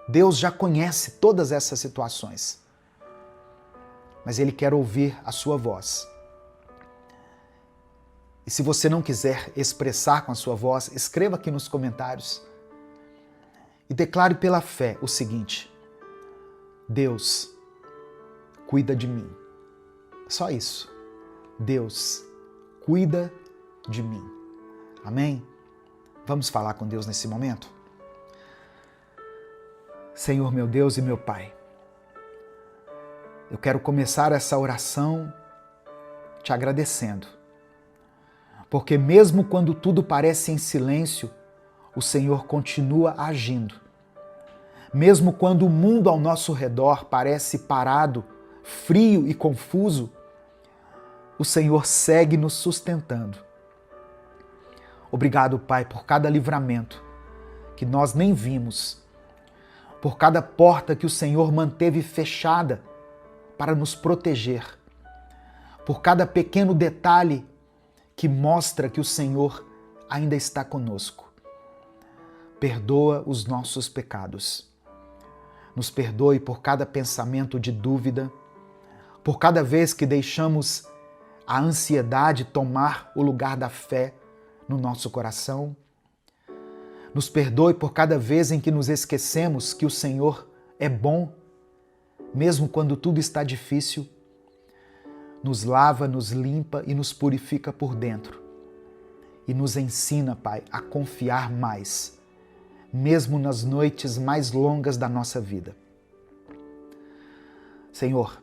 Deus já conhece todas essas situações, mas Ele quer ouvir a sua voz. E E se você não quiser expressar com a sua voz, escreva aqui nos comentários. E declare pela fé o seguinte: Deus cuida de mim. Só isso. Deus cuida de mim. Amém? Vamos falar com Deus nesse momento? Senhor, meu Deus e meu Pai, eu quero começar essa oração te agradecendo, porque mesmo quando tudo parece em silêncio, o Senhor continua agindo. Mesmo quando o mundo ao nosso redor parece parado, frio e confuso, o Senhor segue nos sustentando. Obrigado, Pai, por cada livramento que nós nem vimos, por cada porta que o Senhor manteve fechada para nos proteger, por cada pequeno detalhe que mostra que o Senhor ainda está conosco. Perdoa os nossos pecados. Nos perdoe por cada pensamento de dúvida, por cada vez que deixamos a ansiedade tomar o lugar da fé no nosso coração. Nos perdoe por cada vez em que nos esquecemos que o Senhor é bom, mesmo quando tudo está difícil. Nos lava, nos limpa e nos purifica por dentro. E nos ensina, Pai, a confiar mais, mesmo nas noites mais longas da nossa vida. Senhor,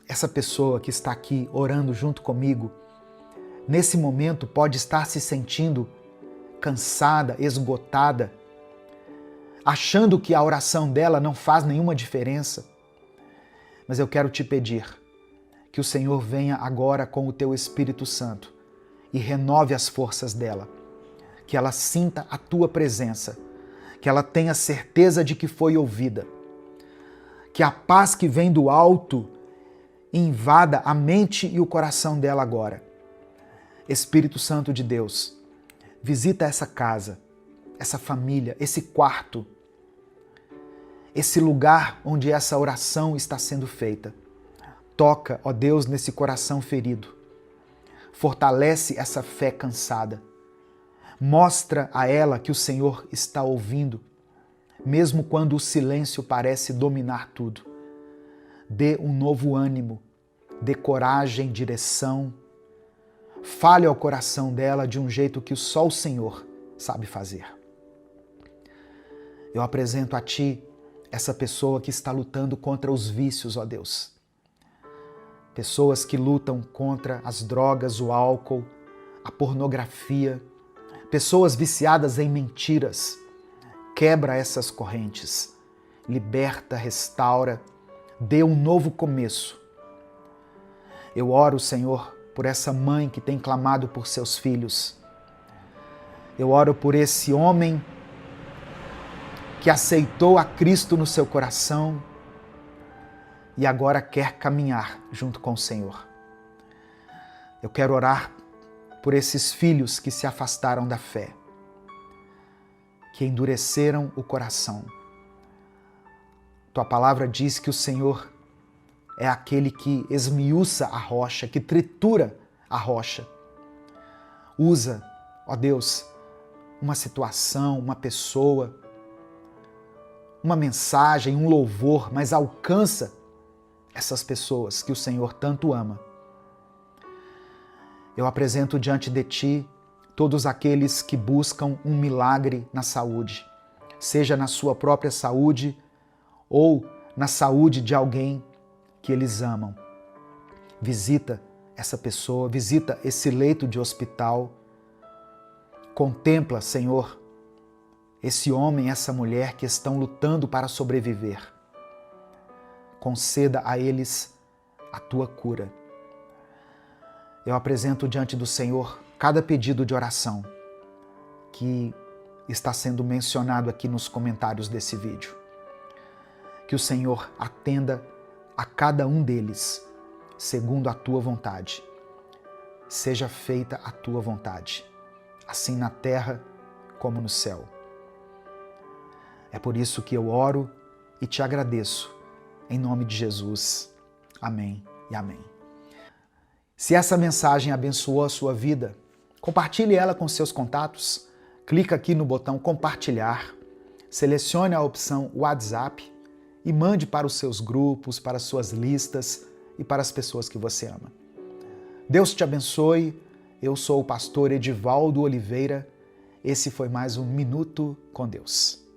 essa pessoa que está aqui orando junto comigo, nesse momento pode estar se sentindo cansada, esgotada, achando que a oração dela não faz nenhuma diferença. Mas eu quero te pedir que o Senhor venha agora com o teu Espírito Santo e renove as forças dela, que ela sinta a tua presença, que ela tenha certeza de que foi ouvida, que a paz que vem do alto invada a mente e o coração dela agora. Espírito Santo de Deus, visita essa casa, essa família, esse quarto, esse lugar onde essa oração está sendo feita. Toca, ó Deus, nesse coração ferido. Fortalece essa fé cansada. Mostra a ela que o Senhor está ouvindo, mesmo quando o silêncio parece dominar tudo. Dê um novo ânimo, dê coragem, direção. Fale ao coração dela de um jeito que só o Senhor sabe fazer. Eu apresento a Ti essa pessoa que está lutando contra os vícios, ó Deus. Pessoas que lutam contra as drogas, o álcool, a pornografia. Pessoas viciadas em mentiras. Quebra essas correntes. Liberta, restaura. Dê um novo começo. Eu oro, Senhor, por essa mãe que tem clamado por seus filhos. Eu oro por esse homem que aceitou a Cristo no seu coração e agora quer caminhar junto com o Senhor. Eu quero orar por esses filhos que se afastaram da fé, que endureceram o coração. Tua palavra diz que o Senhor é aquele que esmiuça a rocha, que tritura a rocha. Usa, ó Deus, uma situação, uma pessoa, uma mensagem, um louvor, mas alcança essas pessoas que o Senhor tanto ama. Eu apresento diante de Ti todos aqueles que buscam um milagre na saúde, seja na sua própria saúde ou na saúde de alguém que eles amam. Visita essa pessoa, visita esse leito de hospital. Contempla, Senhor, esse homem, essa mulher que estão lutando para sobreviver. Conceda a eles a Tua cura. Eu apresento diante do Senhor cada pedido de oração que está sendo mencionado aqui nos comentários desse vídeo. Que o Senhor atenda a cada um deles, segundo a Tua vontade. Seja feita a Tua vontade, assim na terra como no céu. É por isso que eu oro e te agradeço, em nome de Jesus. Amém e amém. Se essa mensagem abençoou a sua vida, Compartilhe ela com seus contatos. Clica aqui no botão compartilhar, selecione a opção WhatsApp e mande para os seus grupos, para as suas listas e para as pessoas que você ama. Deus te abençoe. Eu sou o pastor Edivaldo Oliveira. Esse foi mais um Minuto com Deus.